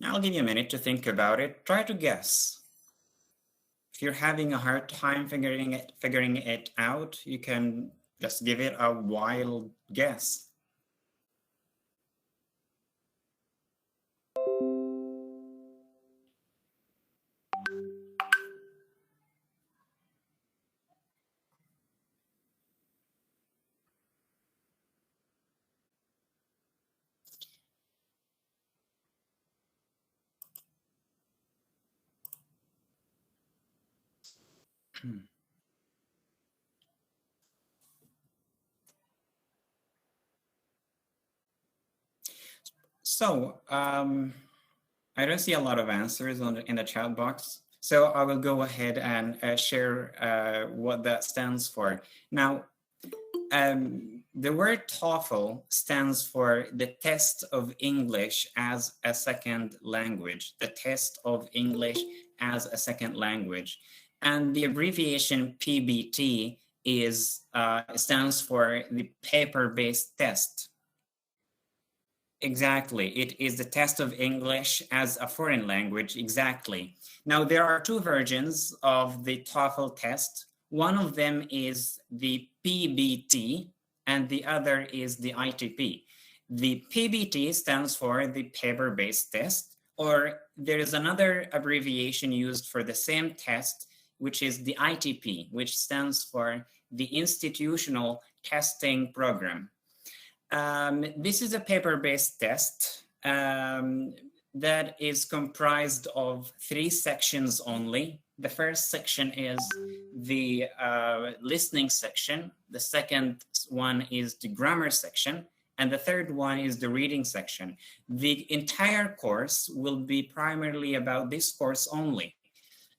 I'll give you a minute to think about it. Try to guess. If you're having a hard time figuring it out, you can just give it a wild guess. So, I don't see a lot of answers in the chat box. So I will go ahead and share what that stands for. Now, the word TOEFL stands for the test of English as a second language, the test of English as a second language. And the abbreviation PBT stands for the paper-based test. Exactly. It is the test of English as a foreign language. Exactly. Now, there are two versions of the TOEFL test. One of them is the PBT, and the other is the ITP. The PBT stands for the paper-based test, or there is another abbreviation used for the same test, which is the ITP, which stands for the Institutional Testing Program. This is a paper-based test that is comprised of 3 sections only. The first section is the listening section. The second one is the grammar section. And the third one is the reading section. The entire course will be primarily about this course only.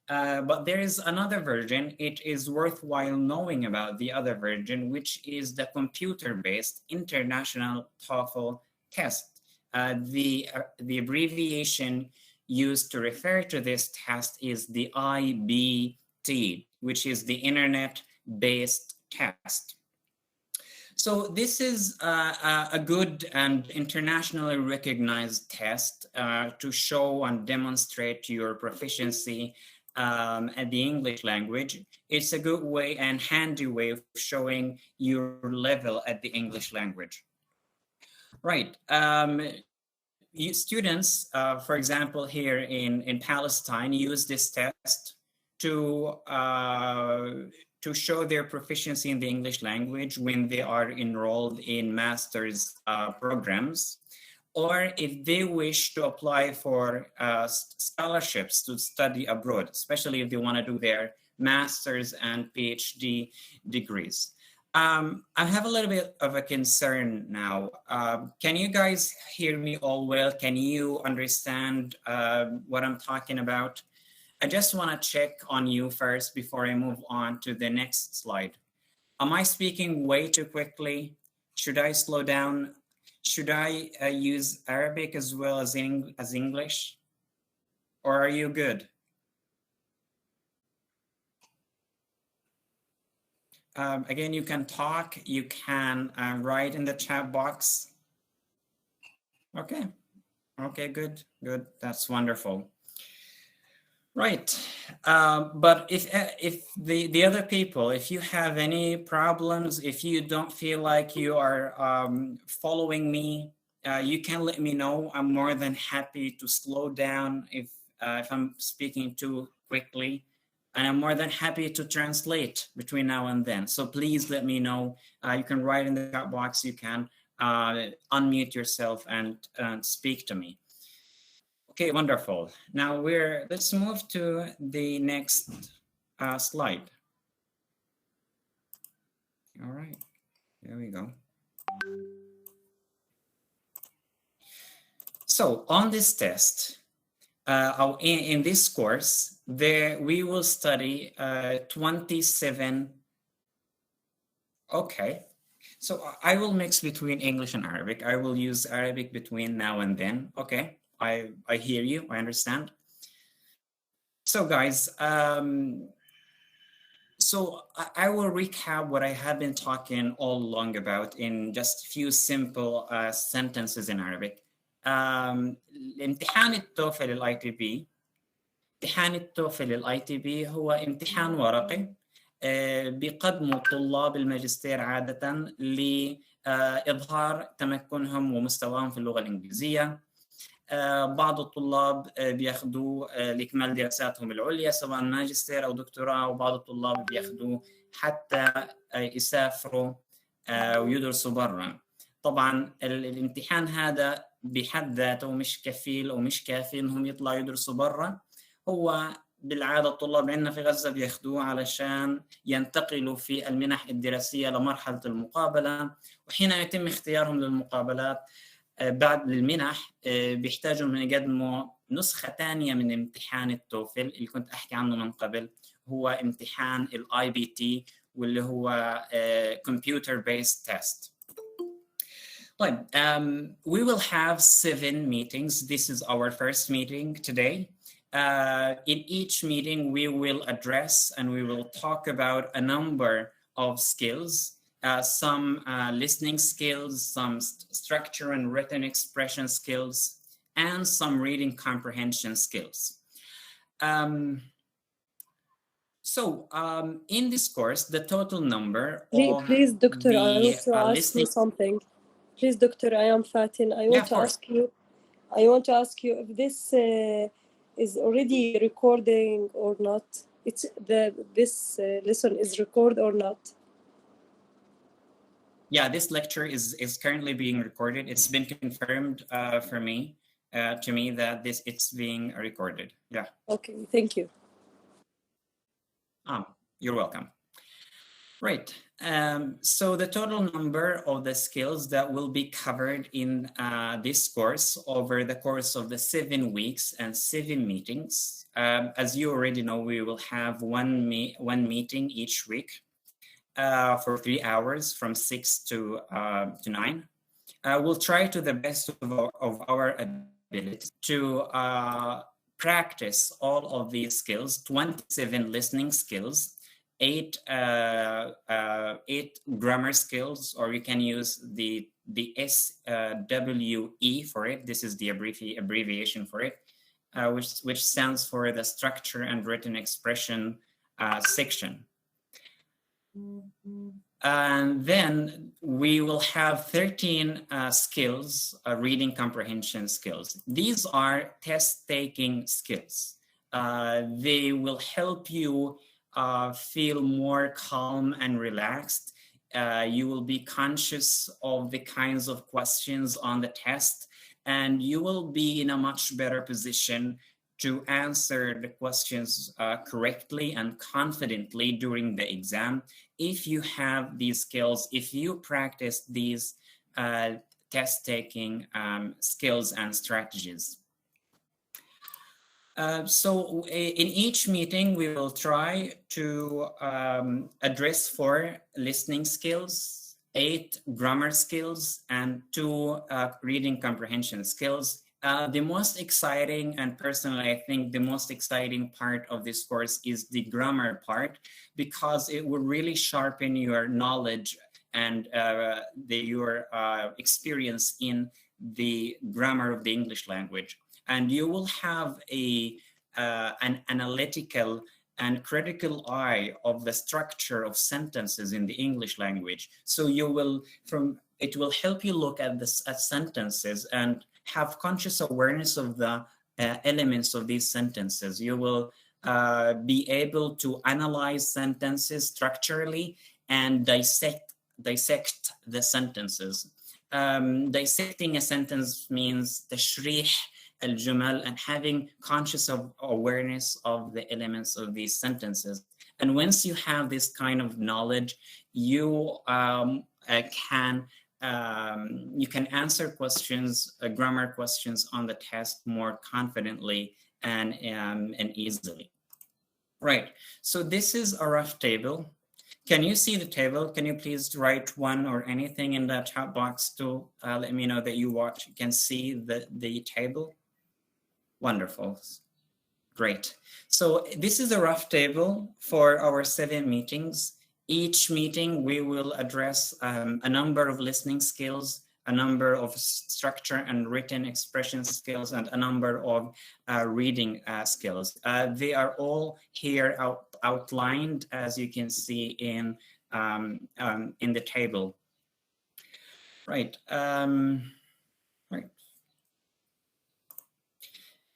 But there is another version. It is worthwhile knowing about the other version, which is the computer-based international TOEFL test. The abbreviation used to refer to this test is the IBT, which is the internet-based test. So this is a good and internationally recognized test to show and demonstrate your proficiency at the English language. It's a good way and handy way of showing your level at the English language. Right. Students, for example, here in Palestine, use this test to show their proficiency in the English language when they are enrolled in master's programs, or if they wish to apply for scholarships to study abroad, especially if they want to do their master's and PhD degrees. I have a little bit of a concern now. Can you guys hear me all well? Can you understand what I'm talking about? I just want to check on you first before I move on to the next slide. Am I speaking way too quickly? Should I slow down? Should I use Arabic as well as English? Or are you good? Again, you can talk, you can write in the chat box. Okay, good, that's wonderful. Right, but if the other people, if you have any problems, if you don't feel like you are following me, you can let me know. I'm more than happy to slow down if I'm speaking too quickly, and I'm more than happy to translate between now and then. So please let me know. You can write in the chat box, you can unmute yourself and speak to me. Okay, wonderful. Now let's move to the next slide. All right, there we go. So on this test, in this course, we will study 27. Okay, so I will mix between English and Arabic. I will use Arabic between now and then. Okay, I hear you, I understand. So guys, so I will recap what I have been talking all along about in just a few simple sentences in Arabic. الامتحان التوفل الاي تي بي، امتحان التوفل الاي تي بي هو امتحان ورقي بيقدموا طلاب الماجستير عادة لإظهار تمكنهم ومستواهم في اللغة الإنجليزية. بعض الطلاب بياخدوا لإكمال دراساتهم العليا سواء ماجستير أو دكتوراه، وبعض الطلاب بياخدوا حتى يسافروا ويدرسوا برا. طبعا الامتحان هذا بحد ذاته مش كفيل ومش كافي انهم يطلعوا يدرسوا برا. هو بالعاده الطلاب عندنا في غزه بياخدوه علشان ينتقلوا في المنح الدراسيه لمرحله المقابله، وحين يتم اختيارهم للمقابلات بعد المنح بيحتاجوا انهم يقدموا نسخه ثانيه من امتحان التوفل اللي كنت احكي عنه من قبل، هو امتحان الاي بي تي واللي هو computer based test. طيب, we will have 7 meetings. This is our first meeting today. In each meeting, we will address and we will talk about a number of skills, some listening skills, some structure and written expression skills, and some reading comprehension skills. In this course, the total number of please, Doctor, the I want to ask listening... you something. Please, Doctor, I am Fatin. I want to ask you if this is already recording or not. This lesson is recorded or not? Yeah, this lecture is currently being recorded. It's been confirmed to me that it's being recorded. Yeah. Okay, thank you. You're welcome. Right. So the total number of the skills that will be covered in this course over the course of the 7 weeks and 7 meetings. As you already know, we will have one meeting each week for 3 hours from 6 to 9. We'll try to the best of our ability to practice all of these skills, 27 listening skills, 8 grammar skills, or you can use the SWE for it. This is the abbreviation for it, which stands for the structure and written expression section. And then we will have 13 skills, reading comprehension skills. These are test-taking skills. They will help you feel more calm and relaxed. You will be conscious of the kinds of questions on the test, and you will be in a much better position to answer the questions correctly and confidently during the exam if you have these skills, if you practice these test-taking skills and strategies. So in each meeting, we will try to address 4 listening skills, 8 grammar skills, and 2 reading comprehension skills. The most exciting, and personally, I think the most exciting part of this course is the grammar part, because it will really sharpen your knowledge and your experience in the grammar of the English language. And you will have an analytical and critical eye of the structure of sentences in the English language. So it will help you look at sentences and have conscious awareness of the elements of these sentences. You will be able to analyze sentences structurally and dissect the sentences. Dissecting a sentence means تشريح الجمل and having conscious awareness of the elements of these sentences. And once you have this kind of knowledge, you can answer questions, grammar questions on the test more confidently and easily. Right, so this is a rough table. Can you see the table? Can you please write 1 or anything in the chat box to let me know that you can see the table? Wonderful. Great. So this is a rough table for our 7 meetings. Each meeting, we will address a number of listening skills, a number of structure and written expression skills, and a number of reading skills. They are all here outlined, as you can see in the table. Right. Right.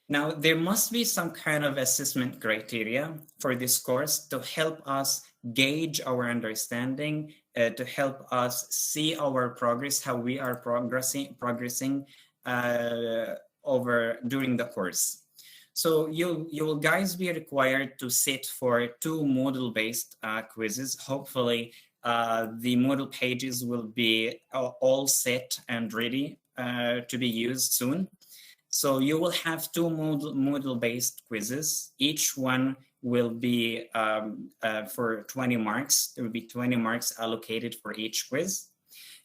Now, there must be some kind of assessment criteria for this course to help us gauge our understanding, to help us see our progress, how we are progressing over during the course. So you will guys be required to sit for 2 model-based quizzes. Hopefully, the model pages will be all set and ready to be used soon. So you will have 2 model-based quizzes. Each one will be for 20 marks. There will be 20 marks allocated for each quiz.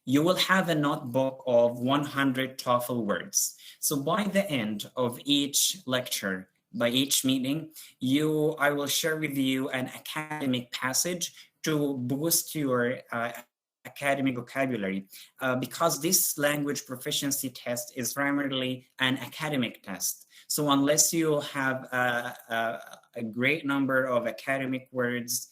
You will have a notebook of 100 TOEFL words. So by the end of each lecture, by each meeting, I will share with you an academic passage to boost your academic vocabulary, because this language proficiency test is primarily an academic test. So unless you have a great number of academic words,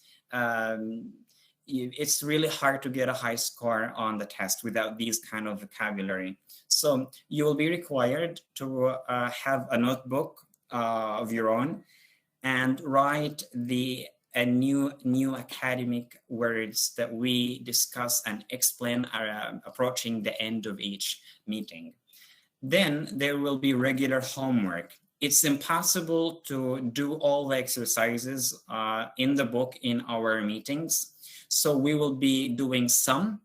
it's really hard to get a high score on the test without these kind of vocabulary. So you will be required to have a notebook of your own and write new academic words that we discuss and explain approaching the end of each meeting. Then there will be regular homework. It's impossible to do all the exercises in the book in our meetings. So we will be doing some.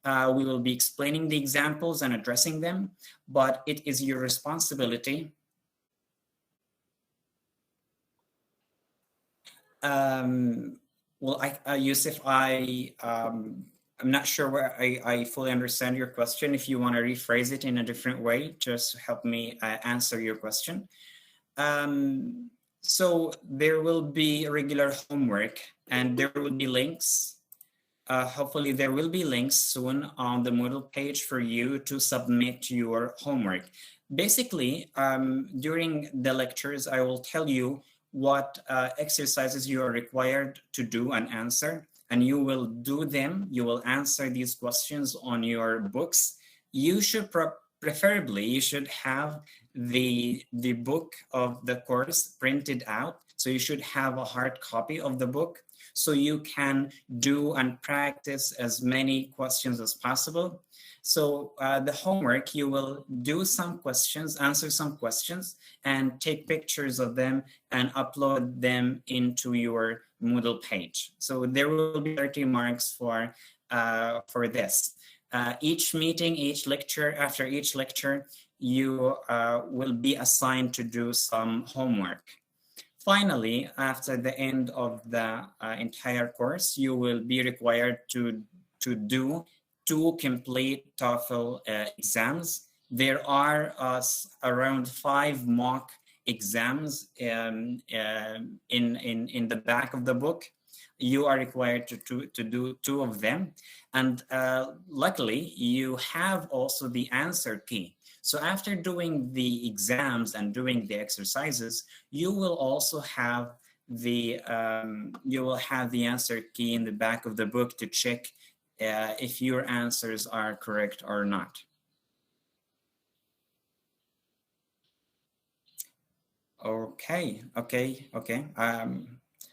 We will be explaining the examples and addressing them, but it is your responsibility well, Yusuf, I'm not sure where I fully understand your question. If you want to rephrase it in a different way, just help me answer your question. So there will be regular homework and there will be links. Hopefully there will be links soon on the Moodle page for you to submit your homework. Basically, during the lectures, I will tell you what exercises you are required to do and answer, and you will do them. You will answer these questions on your books. You should preferably, you should have the book of the course printed out. So you should have a hard copy of the book so you can do and practice as many questions as possible. So the homework, you will do some questions, answer some questions, and take pictures of them and upload them into your Moodle page. So there will be 30 marks for this. Each meeting, each lecture, after each lecture, you will be assigned to do some homework. Finally, after the end of the entire course, you will be required to do 2 complete TOEFL exams. There are around 5 mock exams in the back of the book. You are required to do 2 of them. And luckily, you have also the answer key. So after doing the exams and doing the exercises, you will also have the answer key in the back of the book to check if your answers are correct or not. Okay.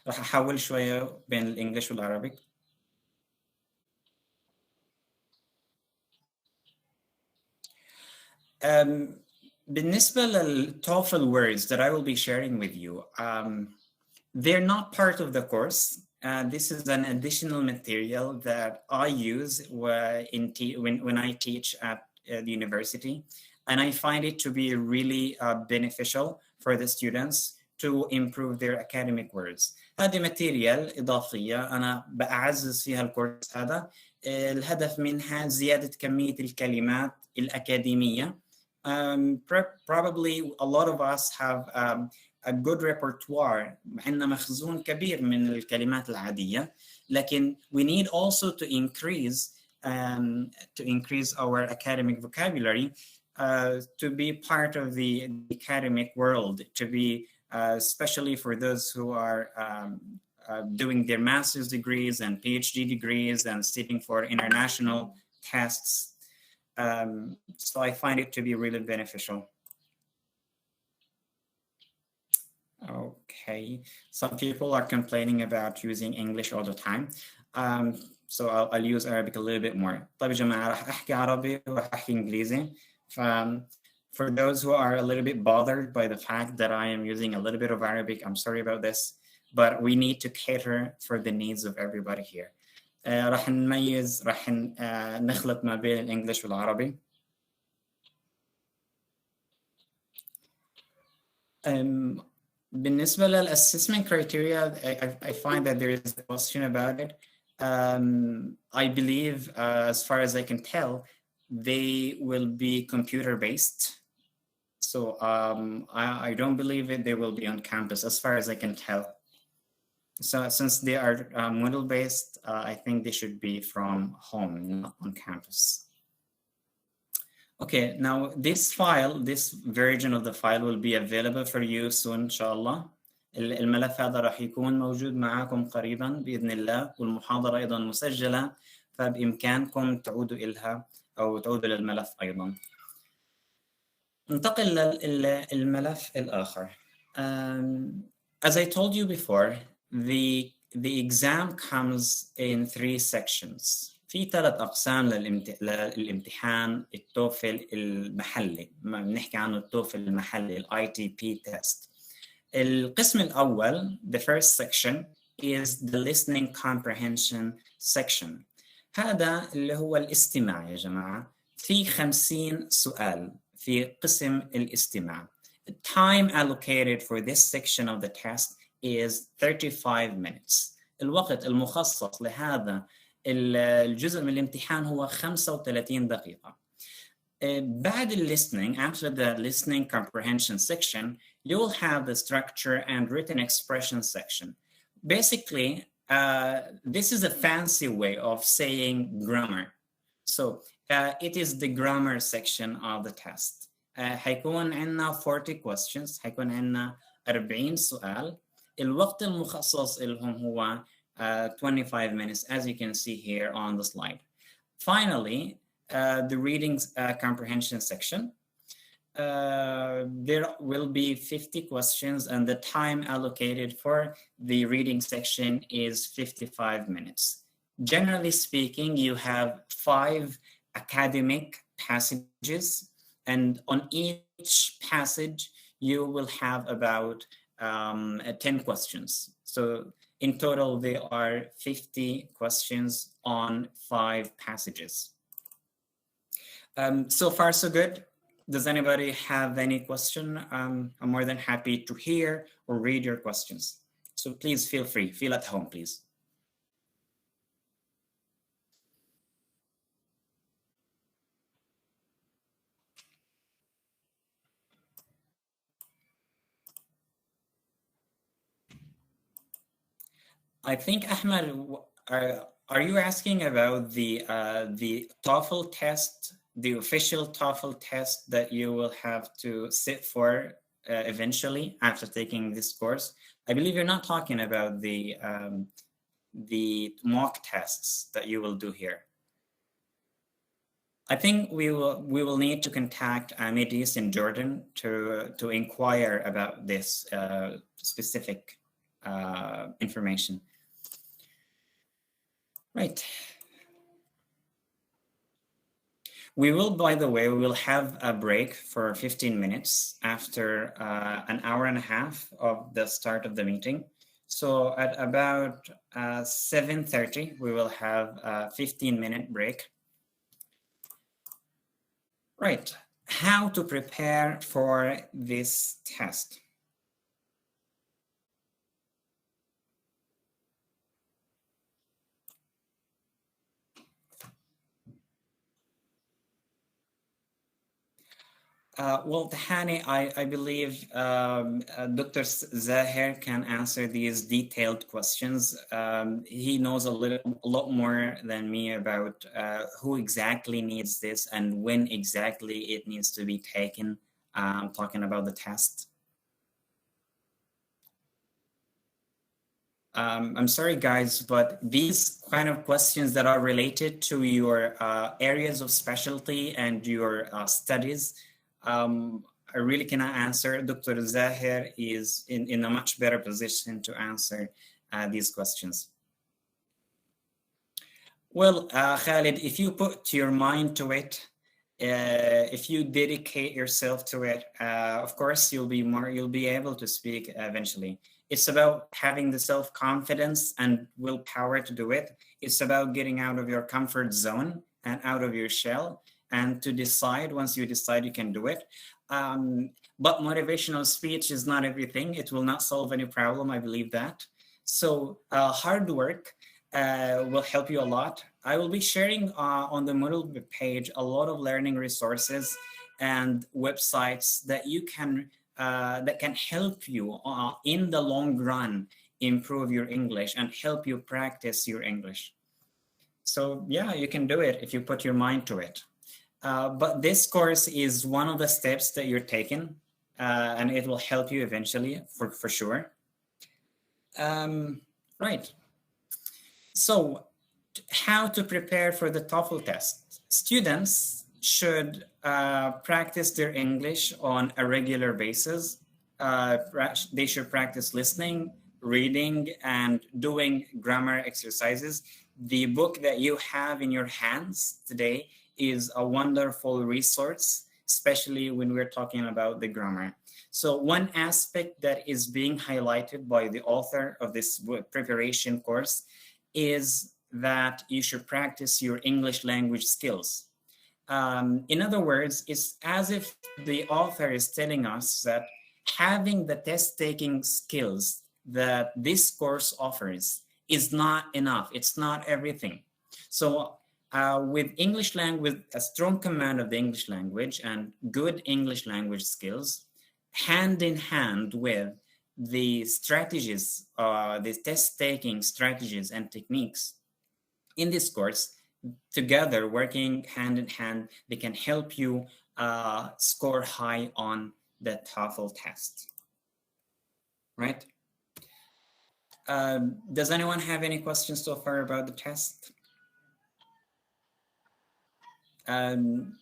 راح أحول شوية بين الإنجليش والعربي. بالنسبة للTOEFL words that I will be sharing with you, they're not part of the course. This is an additional material that I use when I teach at the university, and I find it to be really beneficial for the students to improve their academic words. هذه ماتيريال إضافية أنا بعزز فيها الكورس هذا. الهدف منها زيادة كمية الكلمات الأكاديمية. Probably a lot of us have a good repertoire. عندنا مخزون كبير من الكلمات العادية. لكن we need also to increase to increase our academic vocabulary, to be part of the academic world, to be especially for those who are doing their master's degrees and PhD degrees and sitting for international tests. So I find it to be really beneficial. Okay, some people are complaining about using English all the time. So I'll use Arabic a little bit more. طيب يا جماعة راح أحكي عربي وراح أحكي إنجليزي. For those who are a little bit bothered by the fact that I am using a little bit of Arabic, I'm sorry about this, but we need to cater for the needs of everybody here. راح نخلط ما بين الإنجليش والعربي. بالنسبة للassessment criteria, I find that there is a question about it. I believe, as far as I can tell, they will be computer-based. So I don't believe they will be on campus, as far as I can tell. So since they are model-based, I think they should be from home, not on campus. Okay, now this version of the file will be available for you soon إن شاء الله. الملف هذا راح يكون موجود معاكم قريبا بإذن الله، والمحاضرة أيضا مسجلة، فبإمكانكم تعودوا إلها أو تعودوا للملف أيضا. ننتقل للملف الآخر. As I told you before, the exam comes in 3 sections. في 3 أقسام للامتحان التوفل المحلي، بنحكي عنه التوفل المحلي ITP test. القسم الأول, the first section, is the listening comprehension section. هذا اللي هو الاستماع يا جماعة. في 50 سؤال في قسم الاستماع. The time allocated for this section of the test is 35 minutes. الوقت المخصص لهذا الجزء من الامتحان هو 35 دقيقة. بعد listening, after the listening comprehension section, you will have the structure and written expression section. Basically, this is a fancy way of saying grammar. So it is the grammar section of the test. حيكون عندنا 40 questions, حيكون عندنا 40 سؤال. الوقت المخصص لهم هو 25 minutes, as you can see here on the slide. Finally, the reading comprehension section. There will be 50 questions, and the time allocated for the reading section is 55 minutes. Generally speaking, you have 5 academic passages, and on each passage, you will have about 10 questions. So in total, there are 50 questions on 5 passages. So far, so good. Does anybody have any question? I'm more than happy to hear or read your questions. So please feel free, feel at home, please. I think, Ahmed, are you asking about the TOEFL test, the official TOEFL test that you will have to sit for eventually after taking this course? I believe you're not talking about the mock tests that you will do here. I think we will need to contact Amidis in Jordan to inquire about this specific information. Right. We will, by the way, we will have a break for 15 minutes after an hour and a half of the start of the meeting. So at about 7:30, we will have a 15-minute break. Right. How to prepare for this test? Well, Tahani, I believe Dr. Zahir can answer these detailed questions. He knows a lot more than me about who exactly needs this and when exactly it needs to be taken. Talking about the test. I'm sorry, guys, but these kind of questions that are related to your areas of specialty and your studies, I really cannot answer. Dr. Zahir is in a much better position to answer these questions. Well, Khalid, if you put your mind to it, if you dedicate yourself to it, of course you'll be able to speak eventually. It's about having the self-confidence and willpower to do it. It's about getting out of your comfort zone and out of your shell, and to decide. Once you decide, you can do it. But motivational speech is not everything. It will not solve any problem. I believe that. So hard work will help you a lot. I will be sharing on the Moodle page a lot of learning resources and websites that you can that can help you in the long run improve your English and help you practice your English. So yeah, you can do it if you put your mind to it. But this course is one of the steps that you're taking, and it will help you eventually for sure. Right. So how to prepare for the TOEFL test? Students should practice their English on a regular basis. They should practice listening, reading, and doing grammar exercises. The book that you have in your hands today is a wonderful resource, especially when we're talking about the grammar. So one aspect that is being highlighted by the author of this preparation course is that you should practice your English language skills. In other words, it's as if the author is telling us that having the test-taking skills that this course offers is not enough. It's not everything. So with English language, a strong command of the English language and good English language skills, hand in hand with the strategies, the test-taking strategies and techniques in this course, together, working hand in hand, they can help you score high on the TOEFL test. Right? Does anyone have any questions so far about the test? Am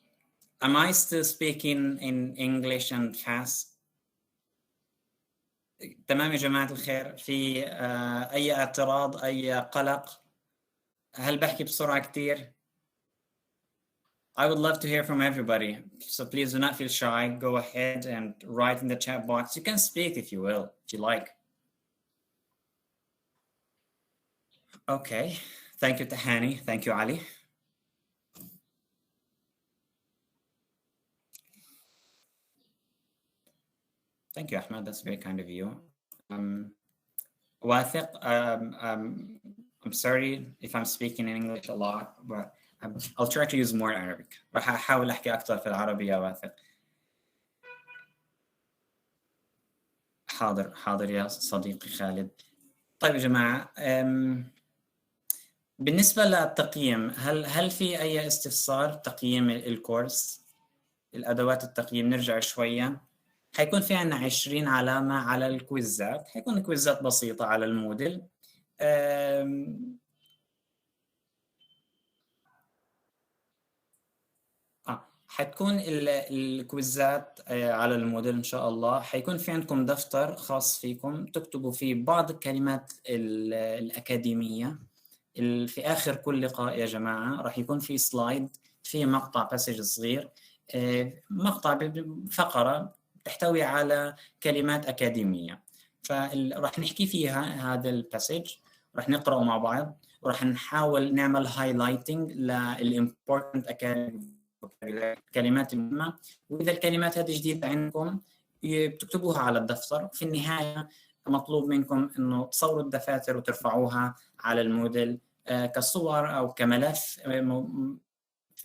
I still speaking in English and fast? تمام يا جماعة الخير. في أي اعتراض، أي قلق؟ هل بحكي بسرعة كتير؟ I would love to hear from everybody. So please do not feel shy. Go ahead and write in the chat box. You can speak if you will, if you like. Okay. Thank you, Tahani. Thank you, Ali. Thank you, Ahmed. That's very kind of you. Wathiq, I'm sorry if I'm speaking in English a lot, but I'll try to use more Arabic. راح أحاول أحكي أكثر في العربي يا واثق. حاضر يا صديقي خالد. طيب يا جماعة، بالنسبة للتقييم، هل في أي استفسار تقييم الكورس؟ الأدوات التقييم نرجع شوية. حيكون في عنا 20 علامة على الكويزات. حيكون كويزات بسيطة على الموديل. حتكون الكويزات على الموديل إن شاء الله. حيكون في عندكم دفتر خاص فيكم تكتبوا فيه بعض الكلمات الأكاديمية. في آخر كل لقاء يا جماعة راح يكون في سلايد، في مقطع باسج صغير، مقطع فقرة تحتوي على كلمات أكاديمية، فراح نحكي فيها هذا الباسج، راح نقرأه مع بعض، وراح نحاول نعمل هايلايتنج للإمبورتنت الكلمات المهمة. وإذا الكلمات هذه جديدة عندكم بتكتبوها على الدفتر. في النهاية مطلوب منكم إنه تصوروا الدفاتر وترفعوها على الموديل كصور أو كملف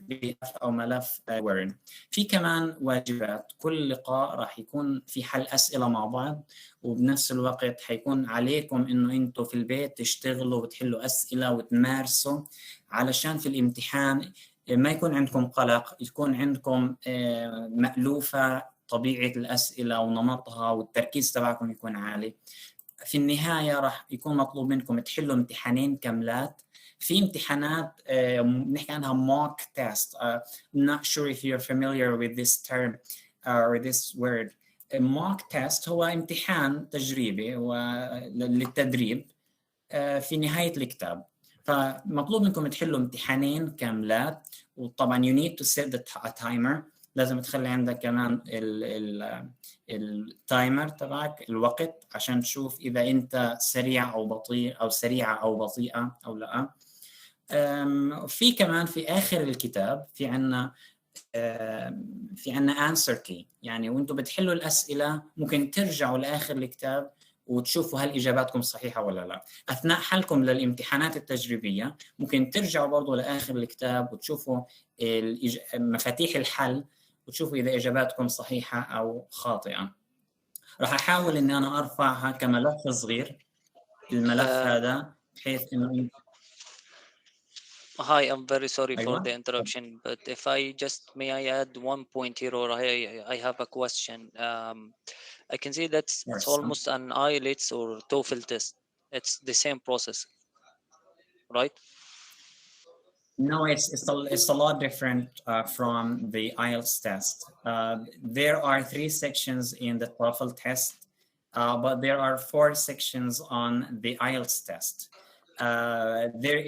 PDF أو ملف وورد. في كمان واجبات، كل لقاء راح يكون في حل أسئلة مع بعض، وبنفس الوقت حيكون عليكم إنه أنتوا في البيت تشتغلوا وتحلوا أسئلة وتمارسوا، علشان في الامتحان ما يكون عندكم قلق، يكون عندكم مألوفة طبيعة الأسئلة ونمطها، والتركيز تبعكم يكون عالي. في النهاية راح يكون مطلوب منكم تحلوا امتحانين كاملات. في امتحانات بنحكي عنها mock test. I'm not sure if you're familiar with this term or this word. mock test هو امتحان تجريبي للتدريب في نهاية الكتاب. فمطلوب منكم تحلوا امتحانين كاملات، وطبعا you need to set a timer. لازم تخلي عندك كمان التايمر تبعك، الوقت، عشان تشوف إذا أنت سريع أو بطيء أو سريعة أو بطيئة أو لا. في كمان في آخر الكتاب في عنا answer key، يعني وانتم بتحلوا الأسئلة ممكن ترجعوا لآخر الكتاب وتشوفوا هل إجاباتكم صحيحة ولا لا. أثناء حلكم للامتحانات التجريبية ممكن ترجعوا برضو لآخر الكتاب وتشوفوا مفاتيح الحل، وتشوفوا إذا إجاباتكم صحيحة أو خاطئة. راح أحاول إني أنا أرفعها كملف صغير، الملف هذا، بحيث إنه Hi, I'm very sorry for أيوة. the interruption, but if I just may I add one point here, or I have a question. I can see that it's almost an IELTS or TOEFL test. It's the same process, right? No, it's a lot different from the IELTS test. There are 3 sections in the TOEFL test, but there are 4 sections on the IELTS test. There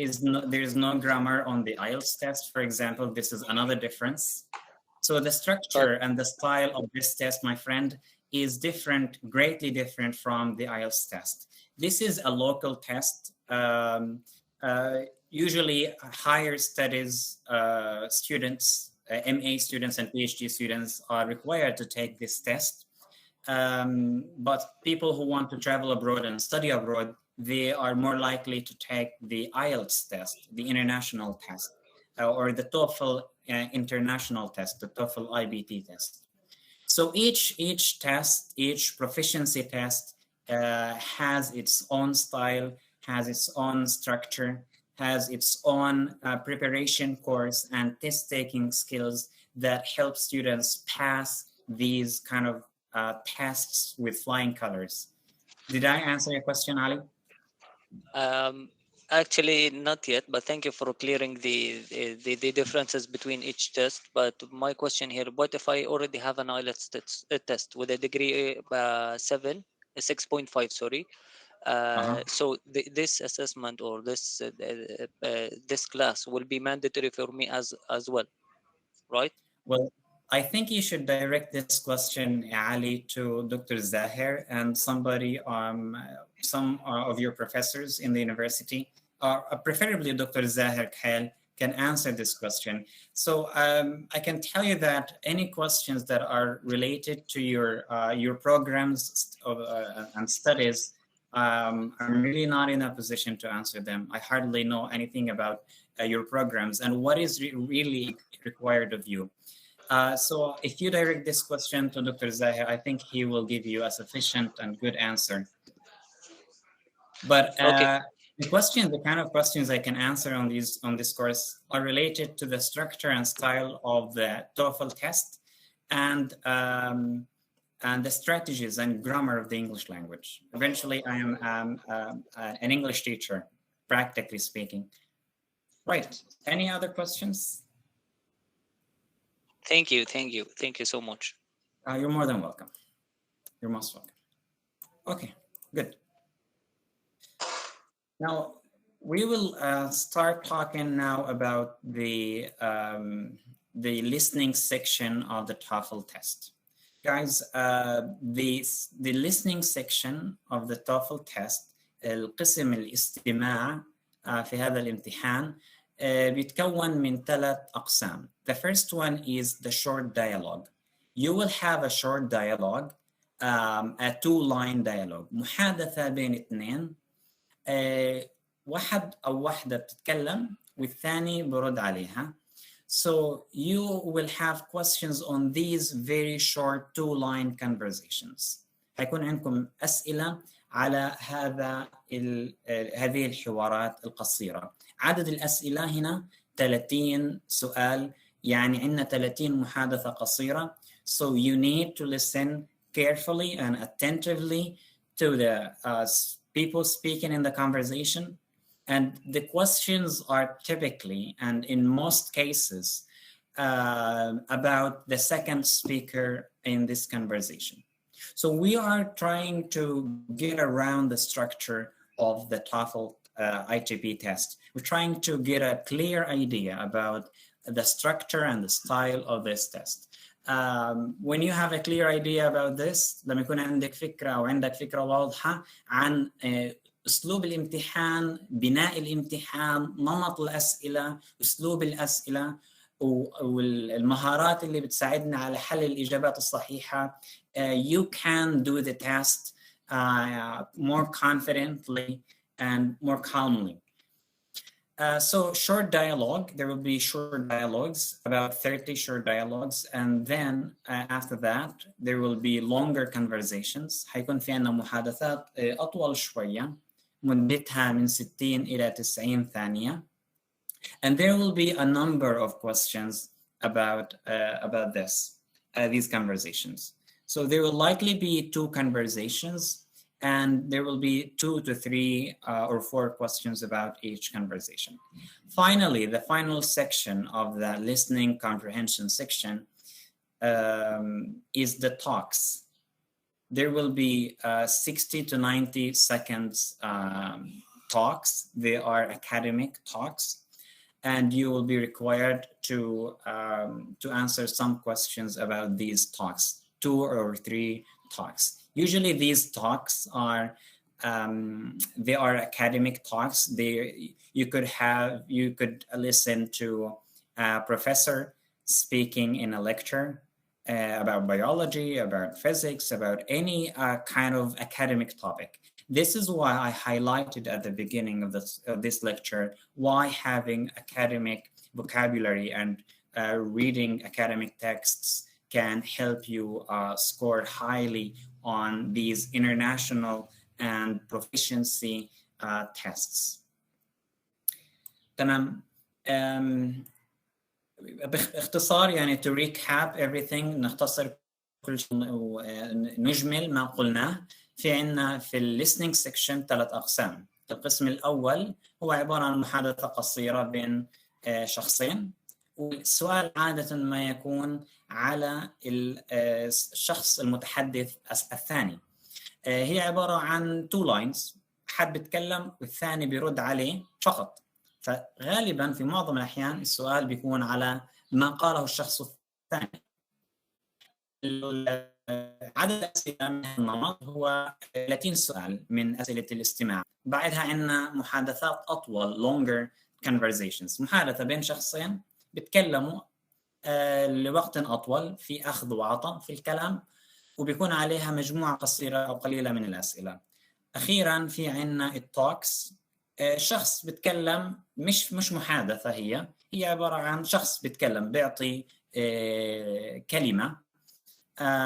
is no grammar on the IELTS test, for example. This is another difference. So the structure and the style of this test, my friend, is different, greatly different from the IELTS test. This is a local test. Usually higher studies students, MA students and PhD students are required to take this test. But people who want to travel abroad and study abroad, they are more likely to take the IELTS test, the international test, or the TOEFL international test, the TOEFL IBT test. So each test, each proficiency test has its own style, has its own structure, has its own preparation course and test-taking skills that help students pass these kind of tests with flying colors. Did I answer your question, Ali? Actually, not yet, but thank you for clearing the differences between each test. But my question here, what if I already have an IELTS test with a degree 6.5, sorry. So this assessment or this class will be mandatory for me as well, right? Well, I think you should direct this question, Ali, to Dr. Zahir and somebody, some of your professors in the university, preferably Dr. Zahir Khail, can answer this question. So I can tell you that any questions that are related to your programs and studies, I'm really not in a position to answer them. I hardly know anything about your programs and what is really required of you. So if you direct this question to Dr. Zahir, I think he will give you a sufficient and good answer. But okay. the kind of questions I can answer on this course are related to the structure and style of the TOEFL test and the strategies and grammar of the English language. Eventually, I am an English teacher, practically speaking. Right. Any other questions? Thank you so much. You're more than welcome. You're most welcome. Okay, good. Now, we will start talking now about the listening section of the TOEFL test. Guys, the listening section of the TOEFL test, القسم الاستماع في هذا الامتحان بيتكون من 3 أقسام. The first one is the short dialogue. You will have a short dialogue, a 2-line dialogue. محادثة بين 2. واحد أو واحدة بتتكلم والثاني برد عليها. So you will have questions on these very short 2-line conversations. هيكون عندكم أسئلة على هذه الحوارات القصيرة. عدد الأسئلة هنا 30 سؤال، يعني عندنا 30 محادثة قصيرة. So you need to listen carefully and attentively to the people speaking in the conversation. And the questions are typically, and in most cases, about the second speaker in this conversation. So we are trying to get around the structure of the TOEFL ITP test. We're trying to get a clear idea about the structure and the style of this test. When you have a clear idea about this, لما يكون عندك فكرة أو عندك فكرة واضحة عن أسلوب الامتحان، بناء الامتحان، نمط الأسئلة، أسلوب الأسئلة، والمهارات اللي بتساعدنا على حل الإجابات الصحيحة, you can do the test more confidently and more calmly. So short dialogue, there will be short dialogues, about 30 short dialogues, and then after that there will be longer conversations. هيكون في عنا محادثات أطول شوية مدتها من 60 إلى 90 ثانية. And there will be a number of questions about these conversations. So there will likely be 2 conversations, and there will be 2 to 3 or 4 questions about each conversation. Finally, the final section of the listening comprehension section is the talks. There will be 60 to 90 seconds talks. They are academic talks. And you will be required to answer some questions about these talks, 2 or 3 talks. Usually these talks are they are academic talks. You could listen to a professor speaking in a lecture about biology, about physics, about any kind of academic topic. This is why I highlighted at the beginning of this lecture why having academic vocabulary and reading academic texts can help you score highly on these international and proficiency tests. تمام. باختصار يعني to recap everything، نختصر كل شيء ونجمل ما قلناه. في عنا في listening section 3 أقسام. القسم الأول هو عبارة عن محادثة قصيرة بين شخصين، والسؤال عادة ما يكون على الشخص المتحدث الثاني. هي عبارة عن 2 lines، حد بيتكلم والثاني بيرد عليه فقط. فغالبا في معظم الأحيان السؤال بيكون على ما قاله الشخص الثاني. عدد الأسئلة من النمط هو 30 سؤال من أسئلة الاستماع. بعدها عندنا محادثات أطول longer conversations، محادثة بين شخصين بيتكلموا لوقت أطول في أخذ وعطاء في الكلام، وبيكون عليها مجموعة قصيرة أو قليلة من الأسئلة. أخيراً في عنا التوكس، شخص بيتكلم، مش محادثة، هي عبارة عن شخص بيتكلم بيعطي كلمة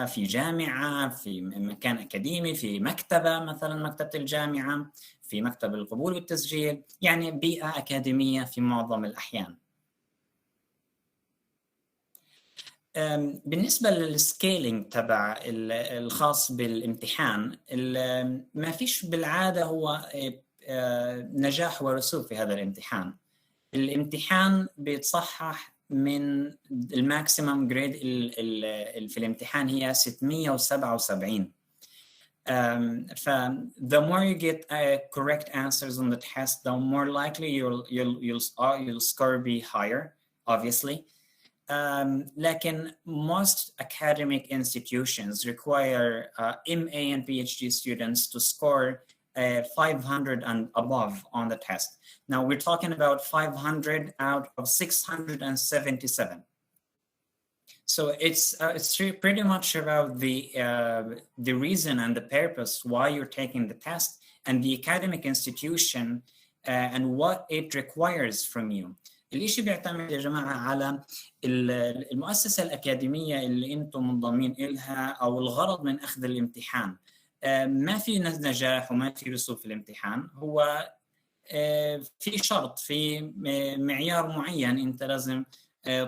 في جامعة، في مكان أكاديمي، في مكتبة مثلاً مكتبة الجامعة، في مكتب القبول والتسجيل، يعني بيئة أكاديمية في معظم الأحيان. بالنسبة للسكيلينج تبع الخاص بالامتحان، ما فيش بالعادة هو نجاح ورسوب في هذا الامتحان. الامتحان بيتصحح من الماكسيمم جريد في الامتحان هي 677. The more you get correct answers on the test, the more likely you'll score be higher, obviously. لكن most academic institutions require MA and PhD students to score 500 and above on the test. Now we're talking about 500 out of 677. So it's pretty much about the reason and the purpose why you're taking the test and the academic institution and what it requires from you. الإشي بيعتمد يا جماعة على المؤسسة الأكاديمية اللي أنتم منضمين إلها أو الغرض من أخذ الامتحان. ما في نجاح وما في رسوب في الامتحان، هو في شرط، في معيار معين أنت لازم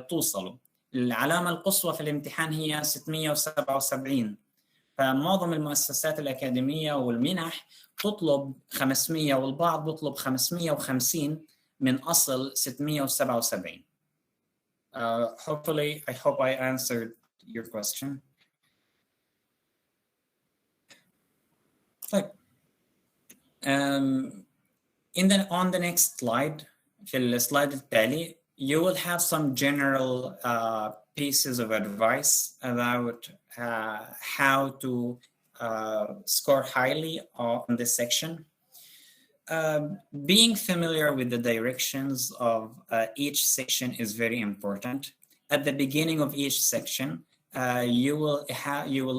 توصله. العلامة القصوى في الامتحان هي 677، فمعظم المؤسسات الأكاديمية والمنح تطلب 500 والبعض بيطلب 550 من أصل 677. Hopefully, I hope I answered your question. طيب. On the next slide, في السلايد التالي, you will have some general pieces of advice about how to score highly on this section. Being familiar with the directions of each section is very important. At the beginning of each section, you will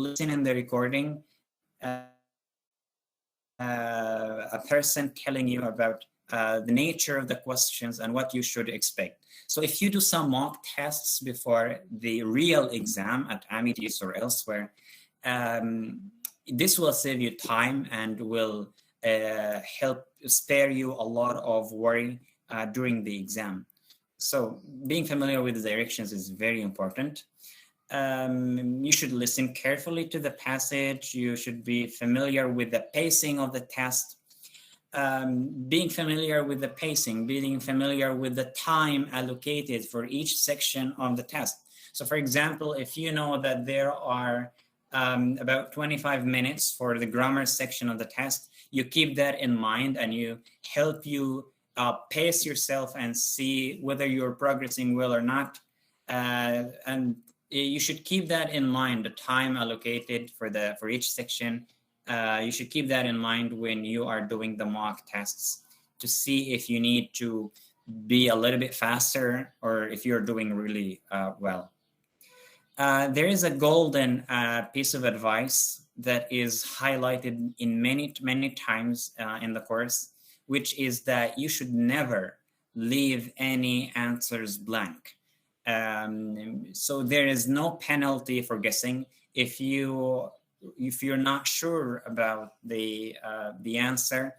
listen in the recording a person telling you about the nature of the questions and what you should expect. So if you do some mock tests before the real exam at Amitis or elsewhere, this will save you time and will help spare you a lot of worry during the exam. So being familiar with the directions is very important. You should listen carefully to the passage. You should be familiar with the pacing of the test. Being familiar with the pacing, being familiar with the time allocated for each section of the test. So for example, if you know that there are about 25 minutes for the grammar section of the test, you keep that in mind and you help you pace yourself and see whether you're progressing well or not. And you should keep that in mind, the time allocated for each section. You should keep that in mind when you are doing the mock tests to see if you need to be a little bit faster or if you're doing really well. There is a golden piece of advice that is highlighted in many times in the course, which is that you should never leave any answers blank. So there is no penalty for guessing. If you're not sure about the answer,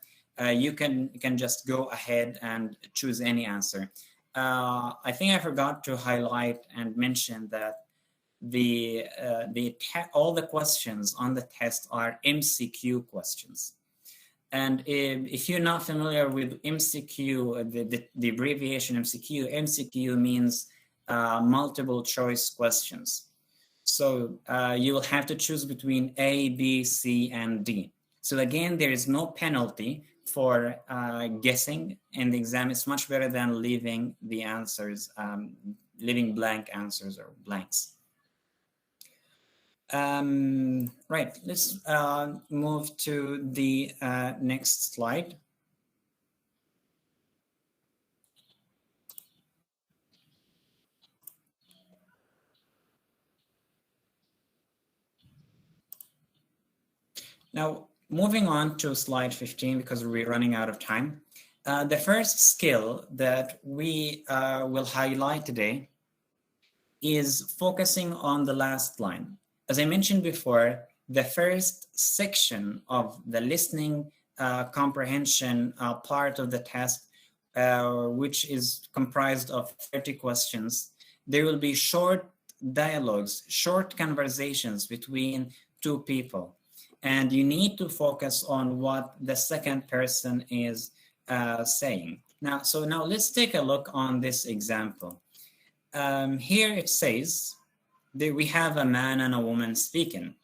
you can just go ahead and choose any answer. I think I forgot to highlight and mention that all the questions on the test are MCQ questions. And if you're not familiar with MCQ, the abbreviation MCQ means multiple choice questions. So you will have to choose between A, B, C, and D. So again, there is no penalty for guessing in the exam. It's much better than leaving the answers, leaving blank answers or blanks. Right, let's move to the next slide. Now, moving on to slide 15, because we're running out of time. The first skill that we will highlight today is focusing on the last line. As I mentioned before, the first section of the listening comprehension part of the test, which is comprised of 30 questions, there will be short dialogues, short conversations between two people. And you need to focus on what the second person is saying. Now let's take a look on this example. Here it says that we have a man and a woman speaking.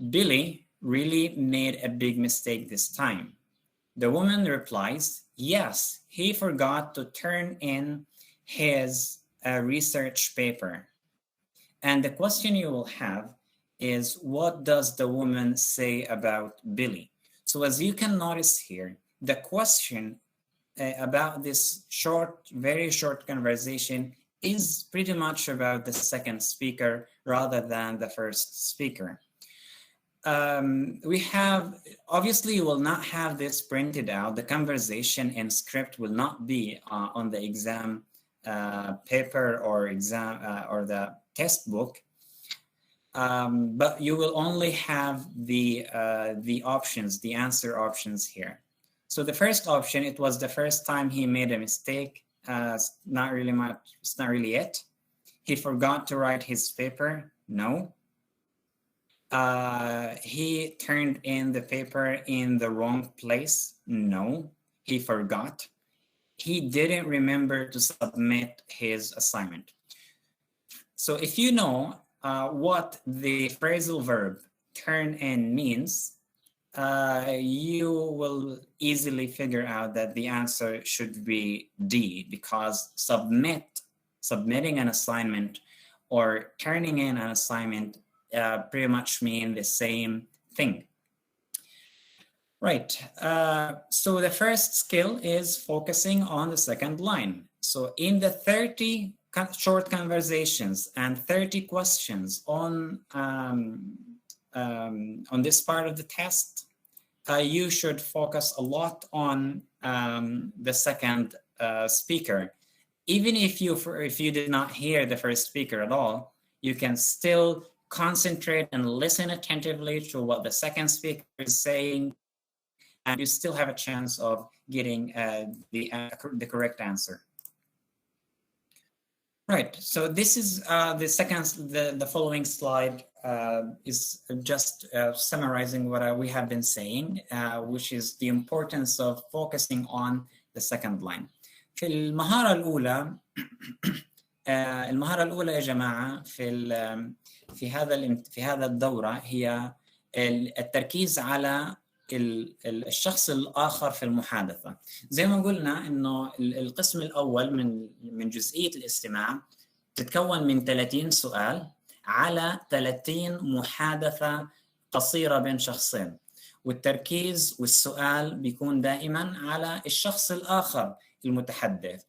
Billy really made a big mistake this time. The woman replies, yes, he forgot to turn in his research paper. And the question you will have is, what does the woman say about Billy? So as you can notice here, the question about this very short conversation is pretty much about the second speaker rather than the first speaker. Obviously you will not have this printed out. The conversation in script will not be on the exam paper or exam or the test book, but you will only have the options, the answer options here. So the first option, it was the first time he made a mistake. It's not really much. It's not really it. He forgot to write his paper. No. He turned in the paper in the wrong place. No, he forgot. He didn't remember to submit his assignment. So if you know what the phrasal verb turn in means, you will easily figure out that the answer should be D, because submitting an assignment or turning in an assignment pretty much mean the same thing. Right, so the first skill is focusing on the second line. So in the 30 short conversations and 30 questions on this part of the test, you should focus a lot on the second speaker. Even if you did not hear the first speaker at all, you can still concentrate and listen attentively to what the second speaker is saying, and you still have a chance of getting the correct answer. Right, so this is the following slide is just summarizing what we have been saying, which is the importance of focusing on the second line. في المهارة الأولى المهارة الأولى يا جماعة في هذا الدورة هي التركيز على الشخص الآخر في المحادثة. زي ما قلنا إنه القسم الأول من جزئية الاستماع تتكون من 30 سؤال على 30 محادثة قصيرة بين شخصين، والتركيز والسؤال بيكون دائما على الشخص الآخر المتحدث.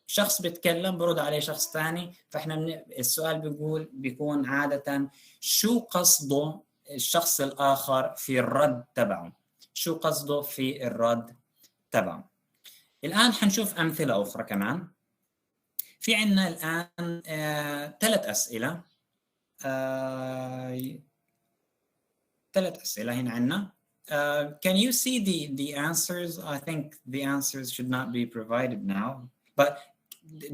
شخص بيتكلم برد عليه شخص ثاني، فإحنا السؤال بيكون عادة شو قصده الشخص الآخر في الرد تبعه، شو قصده في الرد تبعه. الآن حنشوف أمثلة أخرى كمان. في عنا الآن 3 أسئلة، 3 أسئلة هنا عنا. Can you see the answers? I think the answers should not be provided now, but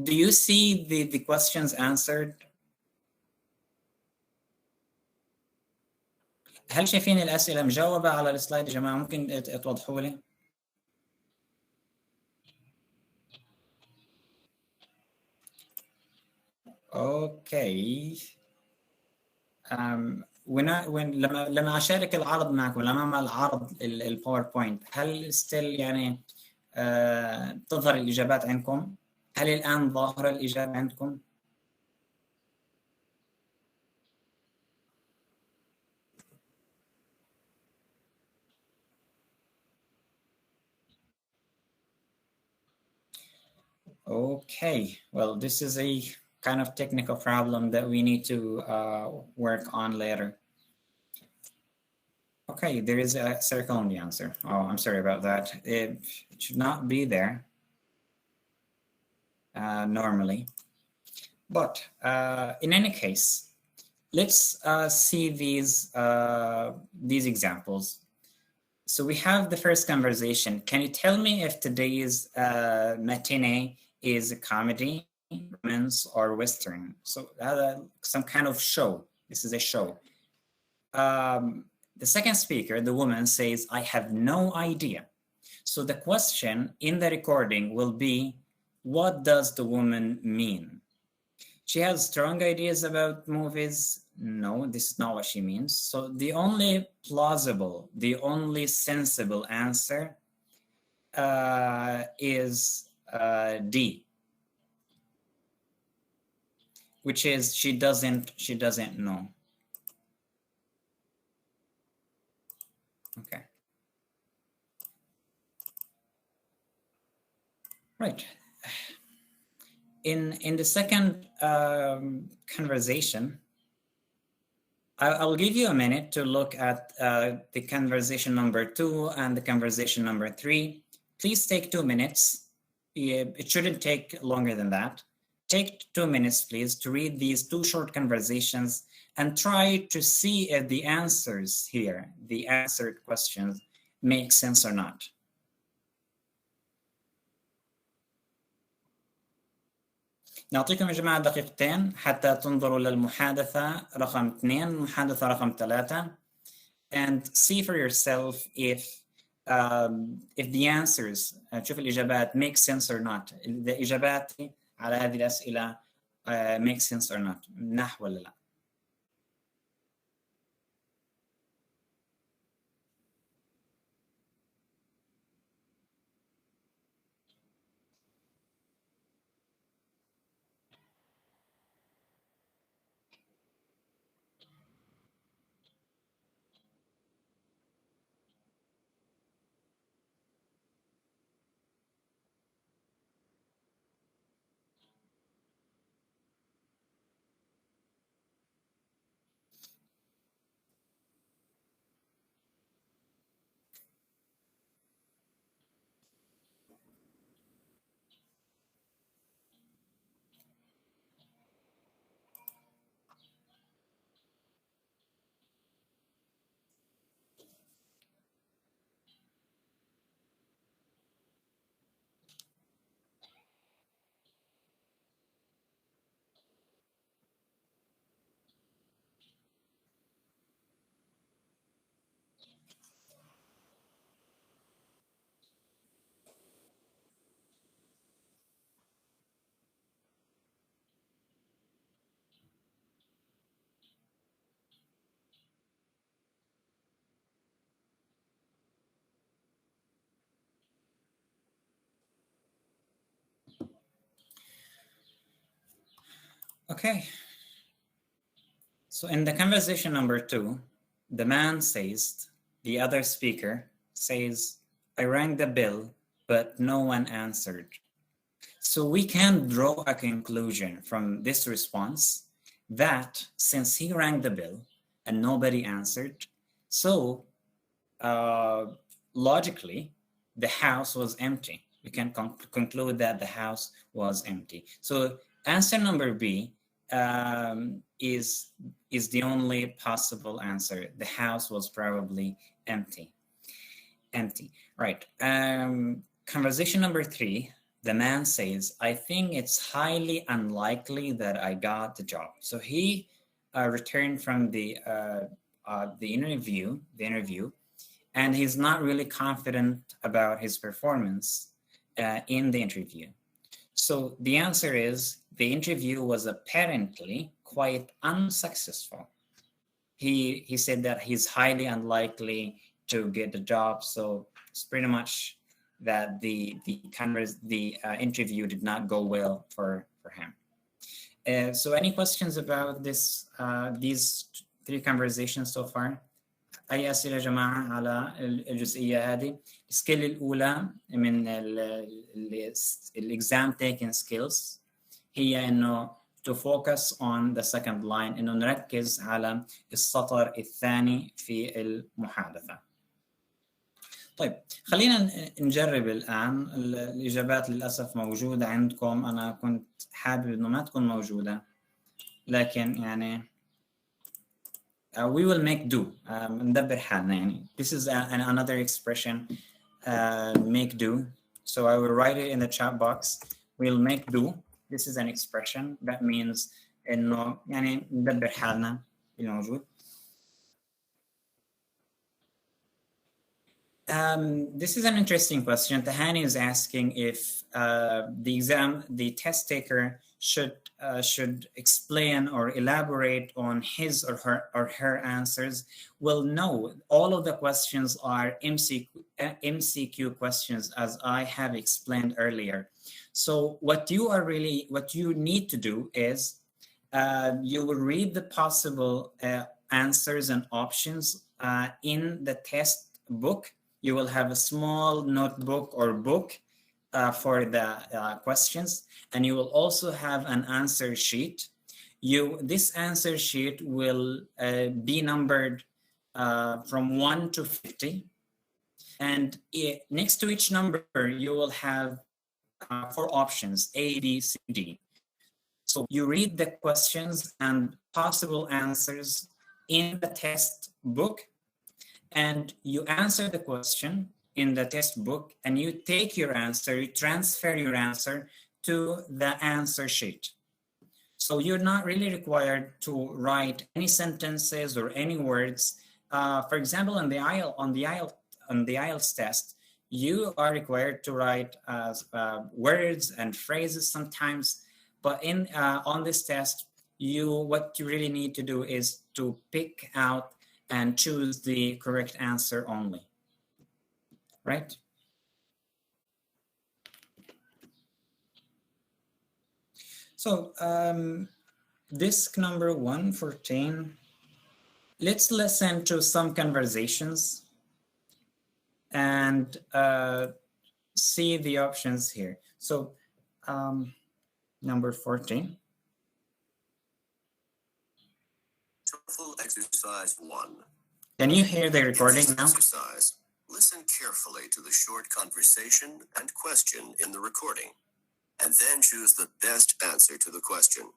do you see the questions answered? هل شايفين الأسئلة مجاوبة على السلايد يا جماعة؟ ممكن توضحوا لي؟ اوكي. لما اشارك العرض معكم، لما اعمل العرض الباوربوينت، هل ستيل يعني تظهر الاجابات عندكم؟ هل الان ظاهره الاجابه عندكم؟ Okay, well, this is a kind of technical problem that we need to work on later. Okay, there is a circle on the answer. Oh, I'm sorry about that. It should not be there normally. But in any case, let's see these examples. So we have the first conversation. Can you tell me if today's matinee is a comedy, romance, or Western? So some kind of show. This is a show. The second speaker, the woman, says, I have no idea. So the question in the recording will be, what does the woman mean? She has strong ideas about movies. No, this is not what she means. So the only plausible, the only sensible answer is D, which is she doesn't know. Okay. Right. In the second conversation, I'll give you a minute to look at the conversation number 2 and the conversation number 3. Please take 2 minutes. It shouldn't take longer than that. take 2 minutes, please, to read these 2 short conversations and try to see if the answers here, the answered questions, make sense or not. نعطيكم يا جماعة دقيقتين حتى تنظروا للمحادثة رقم 2 المحادثة رقم 3 and see for yourself if the answers تشوف الإجابات make sense or not. الإجابات على هذه الأسئلة make sense or not. نح ولا لا. Okay. So in the conversation number 2, the man says, the other speaker says, I rang the bell, but no one answered. So we can draw a conclusion from this response that since he rang the bell and nobody answered, so logically, the house was empty. We can conclude that the house was empty. So answer number B is the only possible answer. The house was probably empty. Right. Conversation number 3, the man says, I think it's highly unlikely that I got the job. So he returned from the interview, and he's not really confident about his performance in the interview. So the answer is the interview was apparently quite unsuccessful. He said that he's highly unlikely to get the job. So it's pretty much that the interview did not go well for him. So any questions about these 3 conversations so far? أي أسئلة يا جماعة على الجزئية هذه؟ السكيل الأولى من الإكزام taking skills هي إنه to focus on the second line، إنه نركز على السطر الثاني في المحادثة. طيب خلينا نجرب الآن. الإجابات للأسف موجودة عندكم، أنا كنت حابب إنه ما تكون موجودة، لكن يعني we will make do. ندبر حالنا يعني. This is another expression, make do. So I will write it in the chat box. We'll make do. This is an expression that means إنه يعني ندبر حالنا بالموجود. This is an interesting question. Tahani is asking if the test taker should explain or elaborate on his or her answers. Well, no, all of the questions are MCQ questions, as I have explained earlier. So what you need to do is you will read the possible answers and options in the test book. You will have a small notebook or book for the questions, and you will also have an answer sheet. This answer sheet will be numbered from 1 to 50, and next to each number you will have 4 options, A, B, C, D. So you read the questions and possible answers in the test book, and you answer the question in the test book, and you take your answer, you transfer your answer to the answer sheet. So you're not really required to write any sentences or any words. For example, on the IELTS test, you are required to write words and phrases sometimes, but on this test, what you really need to do is to pick out and choose the correct answer only, right? So disc number 114, let's listen to some conversations and see the options here. So number 14. TOEFL exercise 1. Can you hear the recording now? Exercise. Listen carefully to the short conversation and question in the recording, and then choose the best answer to the question.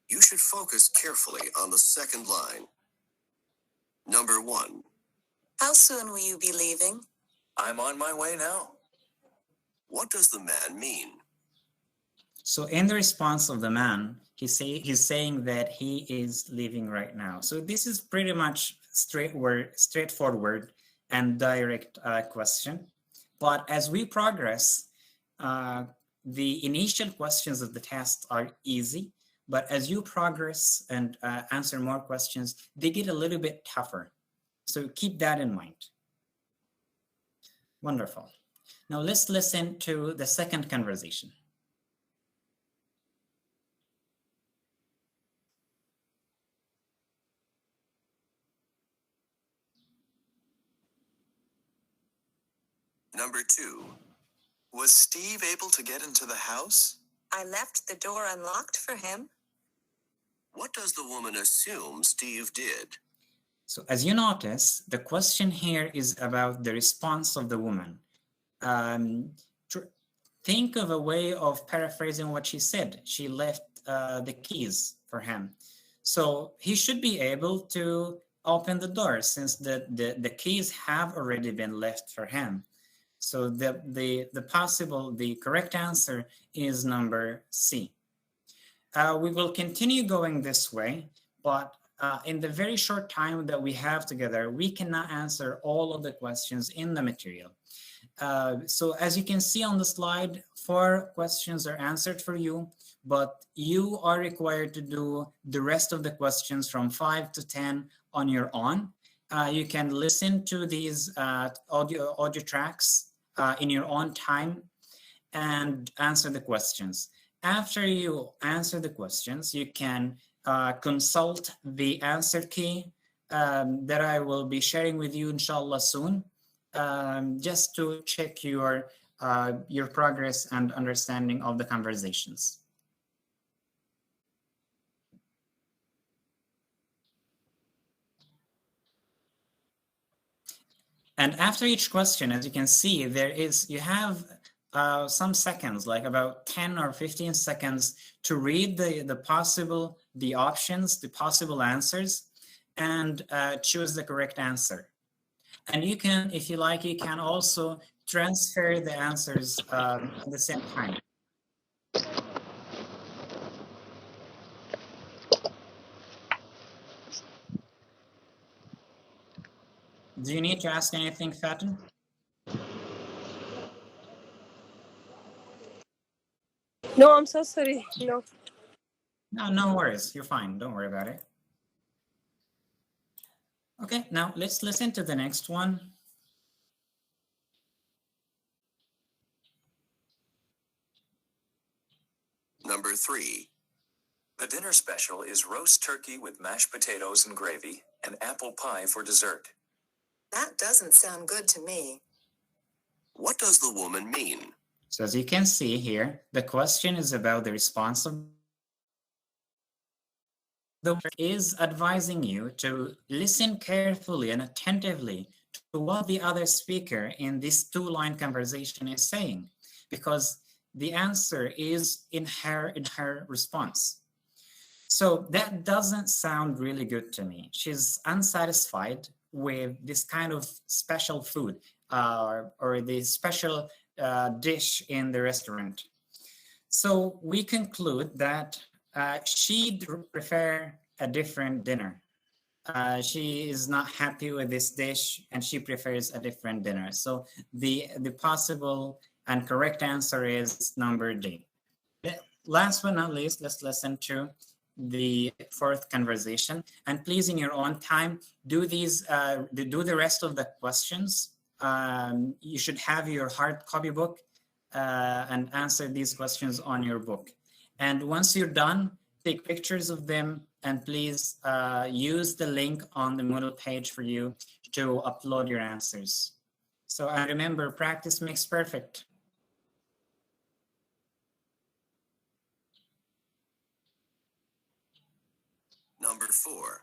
You should focus carefully on the second line. Number 1. How soon will you be leaving? I'm on my way now. What does the man mean? So in the response of the man, he's saying that he is leaving right now. So this is pretty much straightforward and direct question. But as we progress, the initial questions of the test are easy, but as you progress and answer more questions, they get a little bit tougher. So keep that in mind. Wonderful. Now let's listen to the second conversation. Number 2. Was Steve able to get into the house? I left the door unlocked for him. What does the woman assume Steve did? So as you notice, the question here is about the response of the woman. Think of a way of paraphrasing what she said. She left the keys for him. So he should be able to open the door since the keys have already been left for him. So the correct answer is number C. We will continue going this way, but in the very short time that we have together, we cannot answer all of the questions in the material. So as you can see on the slide, 4 questions are answered for you, but you are required to do the rest of the questions from 5 to 10 on your own. You can listen to these audio tracks in your own time and answer the questions. After you answer the questions, you can consult the answer key that I will be sharing with you inshallah soon, just to check your progress and understanding of the conversations. And after each question, as you can see, you have some seconds, like about 10 or 15 seconds to read the options, the possible answers, and choose the correct answer. And you can, if you like, you can also transfer the answers at the same time. Do you need to ask anything, Fatin? No, I'm so sorry. No. No worries. You're fine. Don't worry about it. Okay, now let's listen to the next one. Number 3. The dinner special is roast turkey with mashed potatoes and gravy and apple pie for dessert. That doesn't sound good to me. What does the woman mean? So as you can see here, the question is about the response of the woman is advising you to listen carefully and attentively to what the other speaker in this 2-line conversation is saying, because the answer is in her response. So that doesn't sound really good to me. She's unsatisfied with this kind of special food or the special dish in the restaurant. So we conclude that she'd prefer a different dinner. She is not happy with this dish and she prefers a different dinner. So the possible and correct answer is number D. Last but not least, let's listen to the fourth conversation. And please, in your own time, do the rest of the questions. You should have your hard copy book and answer these questions on your book. And once you're done, take pictures of them and please use the link on the Moodle page for you to upload your answers. So I remember, practice makes perfect. Number 4.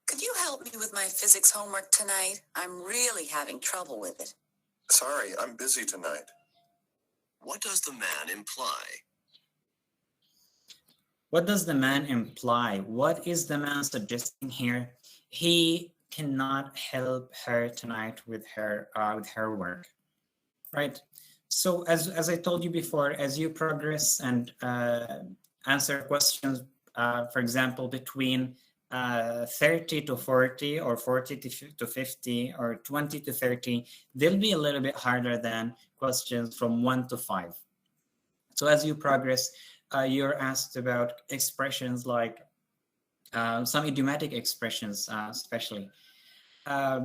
Could you help me with my physics homework tonight? I'm really having trouble with it. Sorry, I'm busy tonight. What does the man imply? What does the man imply? What is the man suggesting here? He cannot help her tonight with her work, right? So as I told you before, as you progress and answer questions, for example, between 30 to 40 or 40 to 50 or 20 to 30, they'll be a little bit harder than questions from 1 to 5. So as you progress, you're asked about expressions like some idiomatic expressions, especially.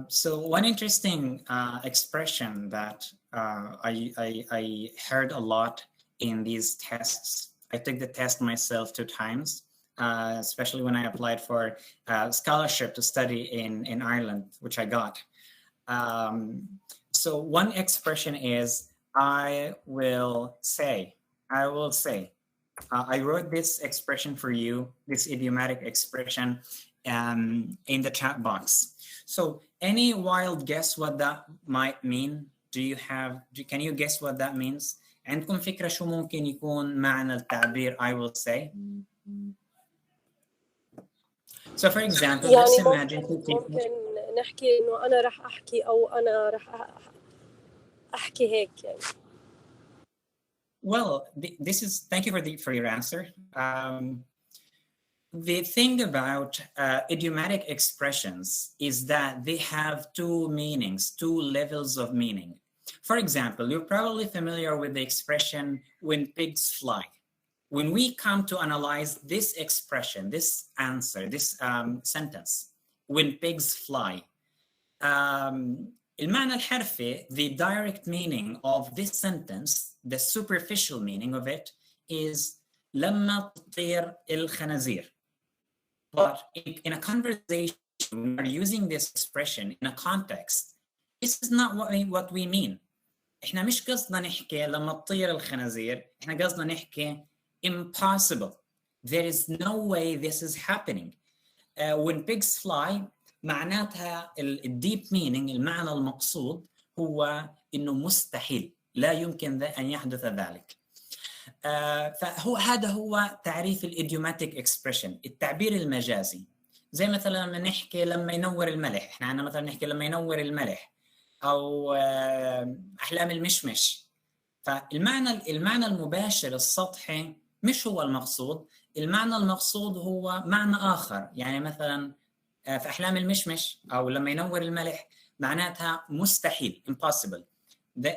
So one interesting expression that I heard a lot in these tests. I took the test myself 2 times, especially when I applied for scholarship to study in Ireland, which I got. So one expression is, I will say. I wrote this expression for you, this idiomatic expression in the chat box. So any wild guess what that might mean? Can you guess what that means? عندكم فكرة شو ممكن يكون معنى التعبير I will say? So for example, let's imagine ممكن نحكي إنه أنا رح أحكي أو أنا رح أحكي هيك يعني. Well, thank you for your answer. The thing about idiomatic expressions is that they have 2 meanings, 2 levels of meaning. For example, you're probably familiar with the expression, when pigs fly. When we come to analyze this expression, this answer, this sentence, when pigs fly, المعنى الحرفي, the direct meaning of this sentence, the superficial meaning of it is لما تطير الخنازير. But in a conversation, when we're using this expression in a context, this is not what we mean. احنا مش قصدنا نحكي لما تطير الخنازير، احنا قصدنا نحكي impossible. There is no way this is happening. When pigs fly, معناتها الديب مينينج، المعنى المقصود هو انه مستحيل، لا يمكن ان يحدث ذلك. هذا هو تعريف الايديوماتيك اكسبريشن، التعبير المجازي. زي مثلا لما نحكي لما ينور الملح، احنا عندنا مثلا نحكي لما ينور الملح او احلام المشمش. فالمعنى المباشر السطحي مش هو المقصود، المعنى المقصود هو معنى اخر. يعني مثلا في احلام المشمش او لما ينور الملح معناتها مستحيل impossible.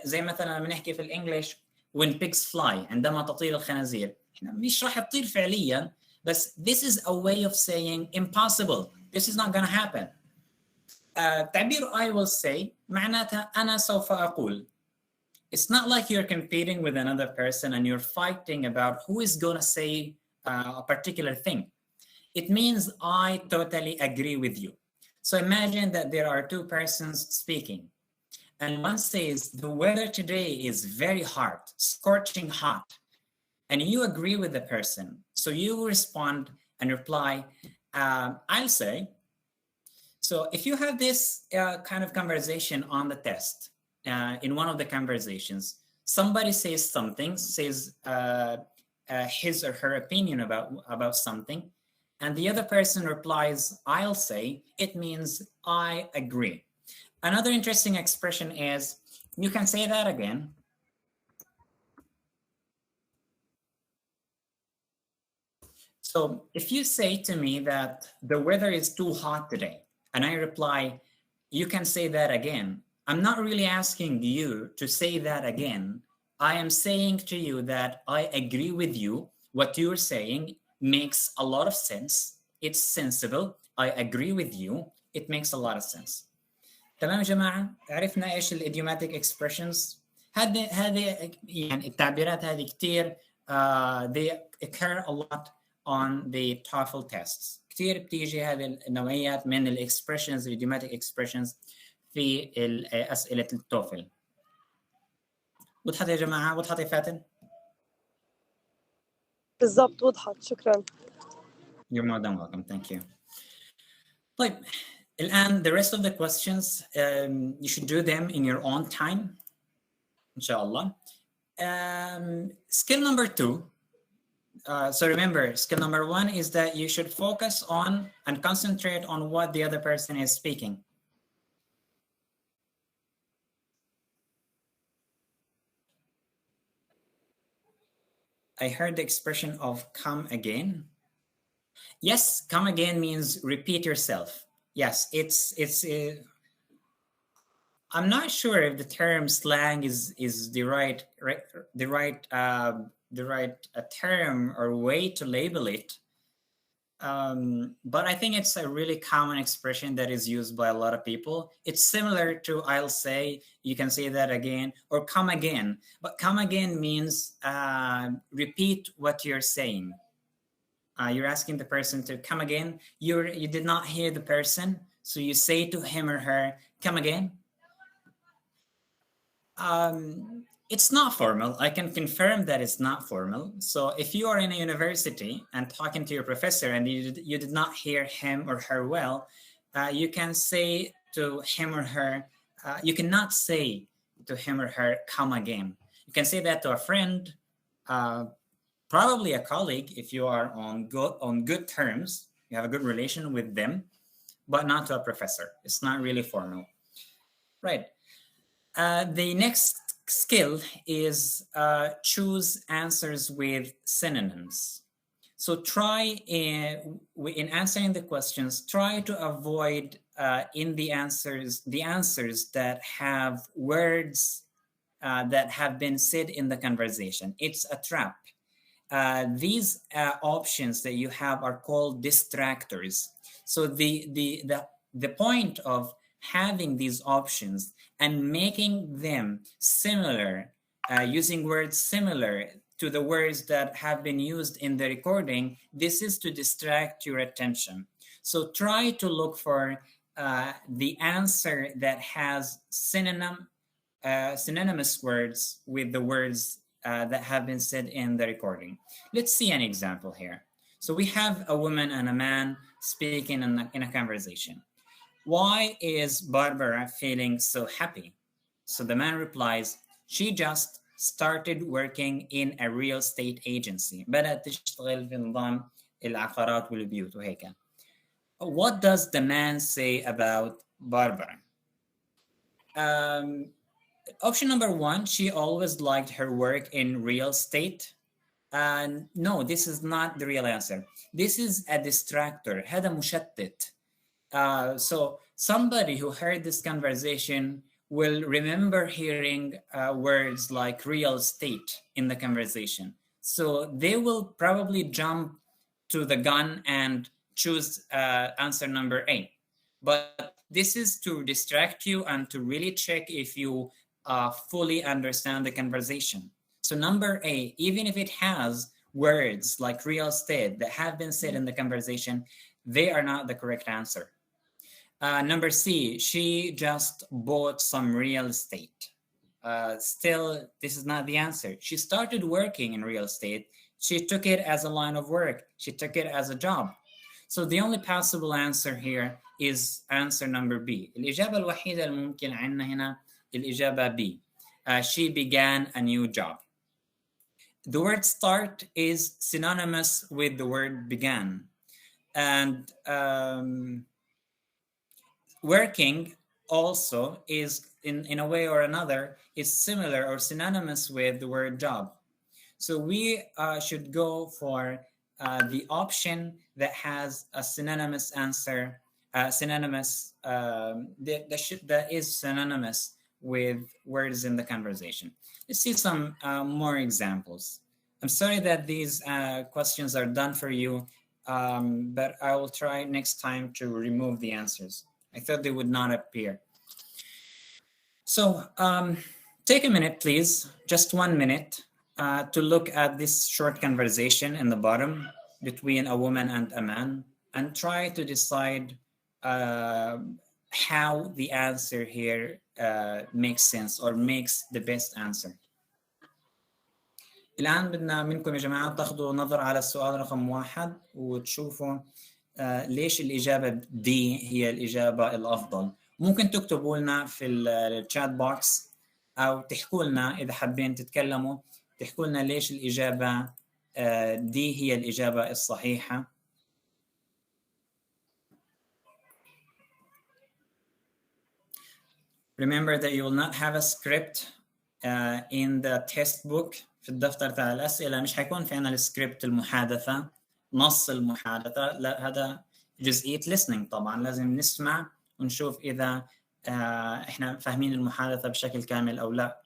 زي مثلا لما نحكي في الانجليش when pigs fly، عندما تطير الخنازير، احنا مش راح تطير فعليا، بس this is a way of saying impossible, this is not gonna happen. تعبير I will say معناتها أنا سوف أقول. It's not like you're competing with another person and you're fighting about who is gonna say a particular thing. It means I totally agree with you. So imagine that there are 2 persons speaking. And one says, the weather today is very hot, scorching hot. And you agree with the person. So you respond and reply, I'll say. So if you have this kind of conversation on the test, in one of the conversations, somebody says something, says his or her opinion about something, and the other person replies, I'll say, it means I agree. Another interesting expression is, you can say that again. So if you say to me that the weather is too hot today, and I reply, you can say that again, I'm not really asking you to say that again. I am saying to you that I agree with you. What you're saying makes a lot of sense. It's sensible. I agree with you. It makes a lot of sense. تمام يا جماعة؟ عرفنا إيش الإديوماتيك expressions. هذه يعني التعبيرات هذه كتير they occur a lot on the TOEFL tests. كتير بتيجي هذه النوعيات من الإكسبريشنز الإديوماتيك expressions في أسئلة التوفل. وضحت يا جماعة؟ وضحت يا فاتن؟ بالضبط وضحت، شكرا. You're more than welcome. Thank you. طيب الآن the rest of the questions you should do them in your own time inshallah. Skill number 2. So remember, skill number 1 is that you should focus on and concentrate on what the other person is speaking. I heard the expression of come again. Yes, come again means repeat yourself. Yes, it's I'm not sure if the term slang is the right term or way to label it. But I think it's a really common expression that is used by a lot of people. It's similar to I'll say, you can say that again, or come again. But come again means repeat what you're saying. You're asking the person to come again. You did not hear the person, so you say to him or her, come again. It's not formal. I can confirm that it's not formal. So if you are in a university and talking to your professor and you did not hear him or her well, you can say to him or her, you cannot say to him or her, come again. You can say that to a friend, probably a colleague if you are on good terms, you have a good relation with them, but not to a professor. It's not really formal. Right. The next skill is choose answers with synonyms. So try in answering the questions, try to avoid in the answers that have words that have been said in the conversation. It's a trap. These options that you have are called distractors. So the point of having these options and making them similar, using words similar to the words that have been used in the recording, this is to distract your attention. So try to look for the answer that has synonymous words with the words that have been said in the recording. Let's see an example here. So we have a woman and a man speaking in a conversation. Why is Barbara feeling so happy? So the man replies, she just started working in a real estate agency. بدأت تشتغل في نظام العقارات والبيوت وهيك. What does the man say about Barbara? Option number 1, she always liked her work in real estate. No, this is not the real answer. This is a distractor. هذا مشتت. So somebody who heard this conversation will remember hearing words like real estate in the conversation. So they will probably jump to the gun and choose answer number A. But this is to distract you and to really check if you fully understand the conversation. So number A, even if it has words like real estate that have been said in the conversation, they are not the correct answer. Number C, she just bought some real estate. Still, this is not the answer. She started working in real estate. She took it as a line of work. She took it as a job. So the only possible answer here is answer number B. الإجابة الوحيدة الممكن عندنا هنا الإجابة B. she began a new job. The word start is synonymous with the word began. And working also is, in a way or another, is similar or synonymous with the word job. So we should go for the option that has a synonymous answer, that is synonymous with words in the conversation. Let's see some more examples. I'm sorry that these questions are done for you, but I will try next time to remove the answers. I thought they would not appear. So take a minute, please, just 1 minute, to look at this short conversation in the bottom between a woman and a man, and try to decide how the answer here makes sense or makes the best answer. الآن بدنا منكم يا جماعة تاخذوا نظر على السؤال رقم 1 وتشوفوا ليش الإجابة دي هي الإجابة الأفضل. ممكن تكتبوا لنا في الشات بوكس أو تحكوا لنا إذا حابين تتكلموا، تحكوا لنا ليش الإجابة دي هي الإجابة الصحيحة. Remember that you will not have a script in the textbook. في الدفتر تاع الأسئلة مش حيكون في عنا السكريبت المحادثة، نص المحادثة، لا هذا جزئية listening. طبعا لازم نسمع ونشوف إذا إحنا فاهمين المحادثة بشكل كامل أو لا.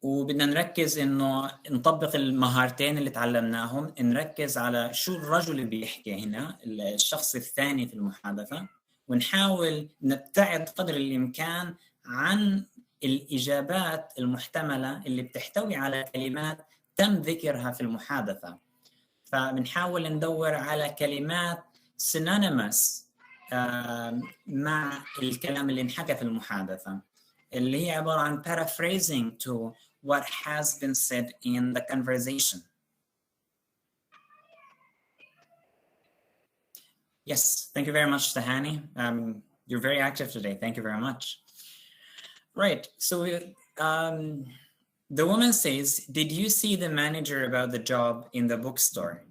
وبدنا نركز إنه نطبق المهارتين اللي تعلمناهم، نركز على شو الرجل اللي بيحكي هنا، الشخص الثاني في المحادثة، ونحاول نبتعد قدر الإمكان عن الإجابات المحتملة اللي بتحتوي على كلمات تم ذكرها في المحادثة. فبنحاول ندور على كلمات synonymous مع الكلام اللي انحكى في المحادثة، اللي هي عبارة عن paraphrasing to what has been said in the conversation. Yes, thank you very much, Tahani. You're very active today. Thank you very much. Right, so the woman says, did you see the manager about the job in the bookstore?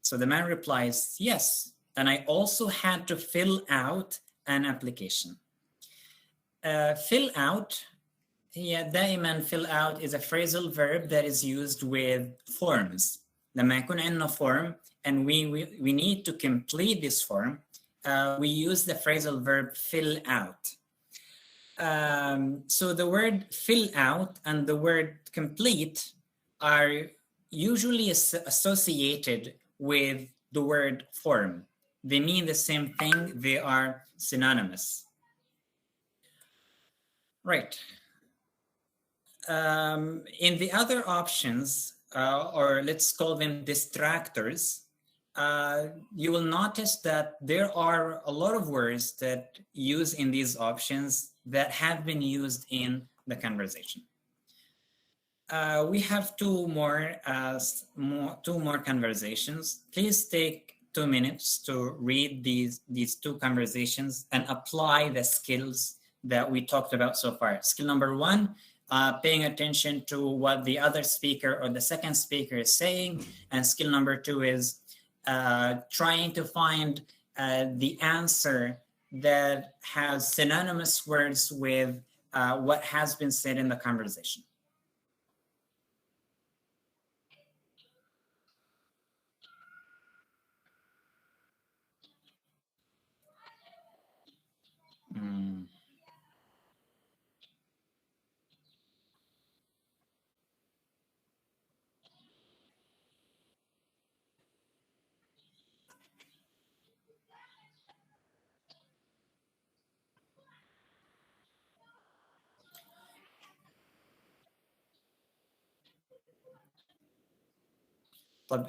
So the man replies, yes, and I also had to fill out an application. Fill out, دائما fill out is a phrasal verb that is used with forms. لما يكون عندنا form and we need to complete this form, we use the phrasal verb fill out. So the word fill out and the word complete are usually associated with the word form. They mean the same thing. They are synonymous. Right. In the other options, or let's call them distractors, you will notice that there are a lot of words that use in these options that have been used in the conversation. We have two more conversations. Please take 2 minutes to read these two conversations and apply the skills that we talked about so far. Skill number 1, paying attention to what the other speaker or the second speaker is saying. And skill number 2 is trying to find the answer that has synonymous words with what has been said in the conversation. طب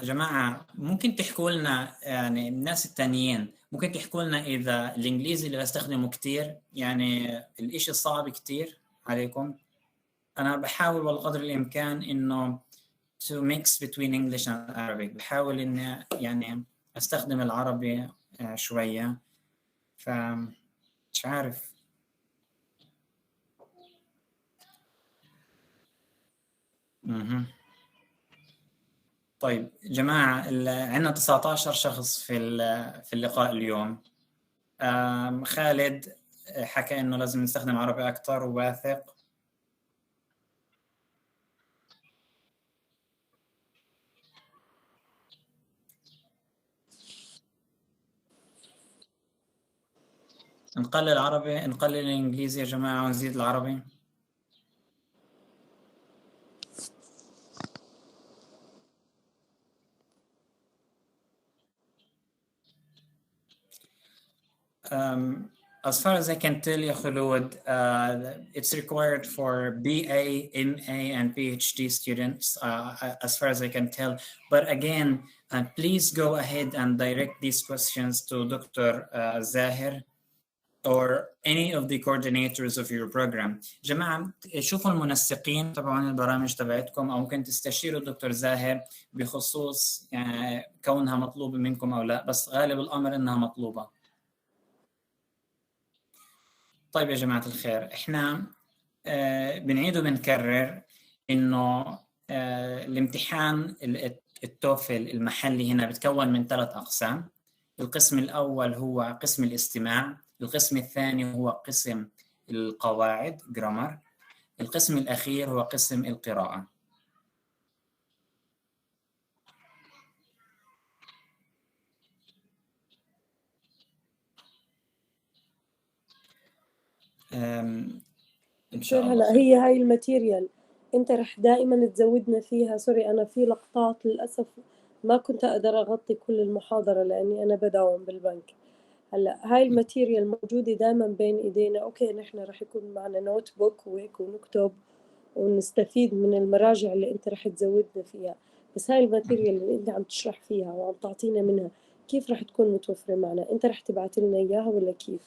جماعة ممكن تحكوا لنا، يعني الناس التانيين ممكن تحكوا لنا إذا الإنجليزي اللي بستخدمه كتير، يعني الإشي صعب كتير عليكم. أنا بحاول والقدر الإمكان إنه to mix between English and Arabic. بحاول إني يعني أستخدم العربي شوية، فمش عارف. طيب جماعة، عندنا 19 شخص في اللقاء اليوم. خالد حكى إنه لازم نستخدم عربي أكثر وواثق. نقلل العربي، نقلل الإنجليزي يا جماعة ونزيد العربي. As far as I can tell you, Khulud, it's required for BA, MA, and PhD students, as far as I can tell. But again, please go ahead and direct these questions to Dr. Zahir or any of the coordinators of your program. جماعة شوفوا المنسقين تبعون البرامج تبعتكم، أو ممكن تستشيروا الدكتور زاهر بخصوص يعني كونها مطلوبة منكم أو لا، بس غالب الأمر إنها مطلوبة. طيب يا جماعة الخير، إحنا بنعيد وبنكرر إنه الامتحان التوفل المحلي هنا بتكون من 3 أقسام. القسم الأول هو قسم الاستماع، القسم الثاني هو قسم القواعد grammar، القسم الأخير هو قسم القراءة. إن شاء الله. هلا هي هاي الماتيريال أنت رح دائما تزودنا فيها. سوري أنا في لقطات للأسف ما كنت أقدر أغطي كل المحاضرة لأني أنا بداوم بالبنك. هلا هاي الماتيريال موجودة دائما بين إيدينا. أوكي نحن رح يكون معنا نوت بوك وهيك ونكتب ونستفيد من المراجع اللي أنت رح تزودنا فيها، بس هاي الماتيريال اللي أنت عم تشرح فيها وعم تعطينا منها كيف رح تكون متوفرة معنا؟ أنت رح تبعت لنا إياها ولا كيف؟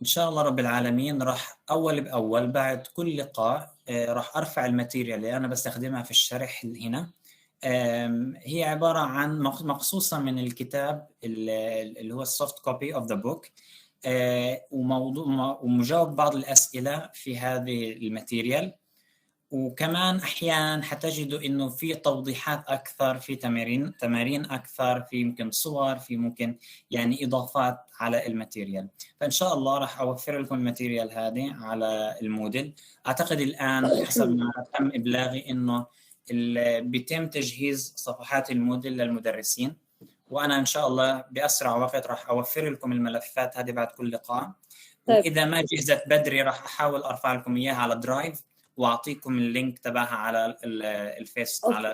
إن شاء الله رب العالمين راح أول بأول بعد كل لقاء راح أرفع الماتيريال اللي أنا بستخدمها في الشرح هنا. هي عبارة عن مقصوصة من الكتاب اللي هو السوفت كوبي اوف ذا بوك، ومجاوب بعض الأسئلة في هذه الماتيريال، وكمان أحيانا حتجدوا إنه في توضيحات أكثر، في تمارين أكثر، في يمكن صور، في ممكن يعني إضافات على الماتيريال. فإن شاء الله راح أوفر لكم الماتيريال هذه على الموديل. أعتقد الآن حسب ما تم إبلاغي إنه بيتم تجهيز صفحات الموديل للمدرسين، وأنا إن شاء الله بأسرع وقت راح أوفر لكم الملفات هذه بعد كل لقاء. وإذا ما جهزت بدري راح أحاول أرفع لكم إياها على درايف واعطيكم اللينك تبعها على الفيس على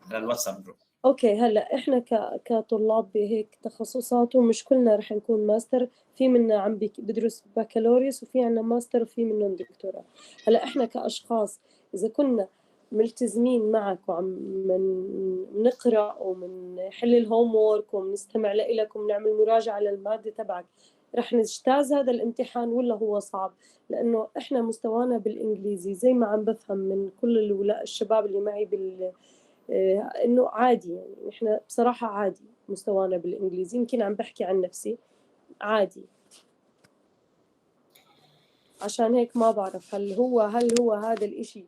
على الواتساب جروب. اوكي هلا احنا كطلاب بهيك تخصصات ومش كلنا رح نكون ماستر، في منا عم بدرس بكالوريوس وفي عنا ماستر وفي منهم دكتوراه. هلا احنا كاشخاص اذا كنا ملتزمين معك وعم نقرا ومنحل الهوم وورك ومنستمع لك ومنعمل مراجعه للماده تبعك، رح نجتاز هذا الامتحان ولا هو صعب؟ لانه احنا مستوانا بالانجليزي زي ما عم بفهم من كل الشباب اللي معي انه عادي، يعني احنا بصراحه عادي مستوانا بالانجليزي. يمكن عم بحكي عن نفسي عادي، عشان هيك ما بعرف هل هو هذا الاشي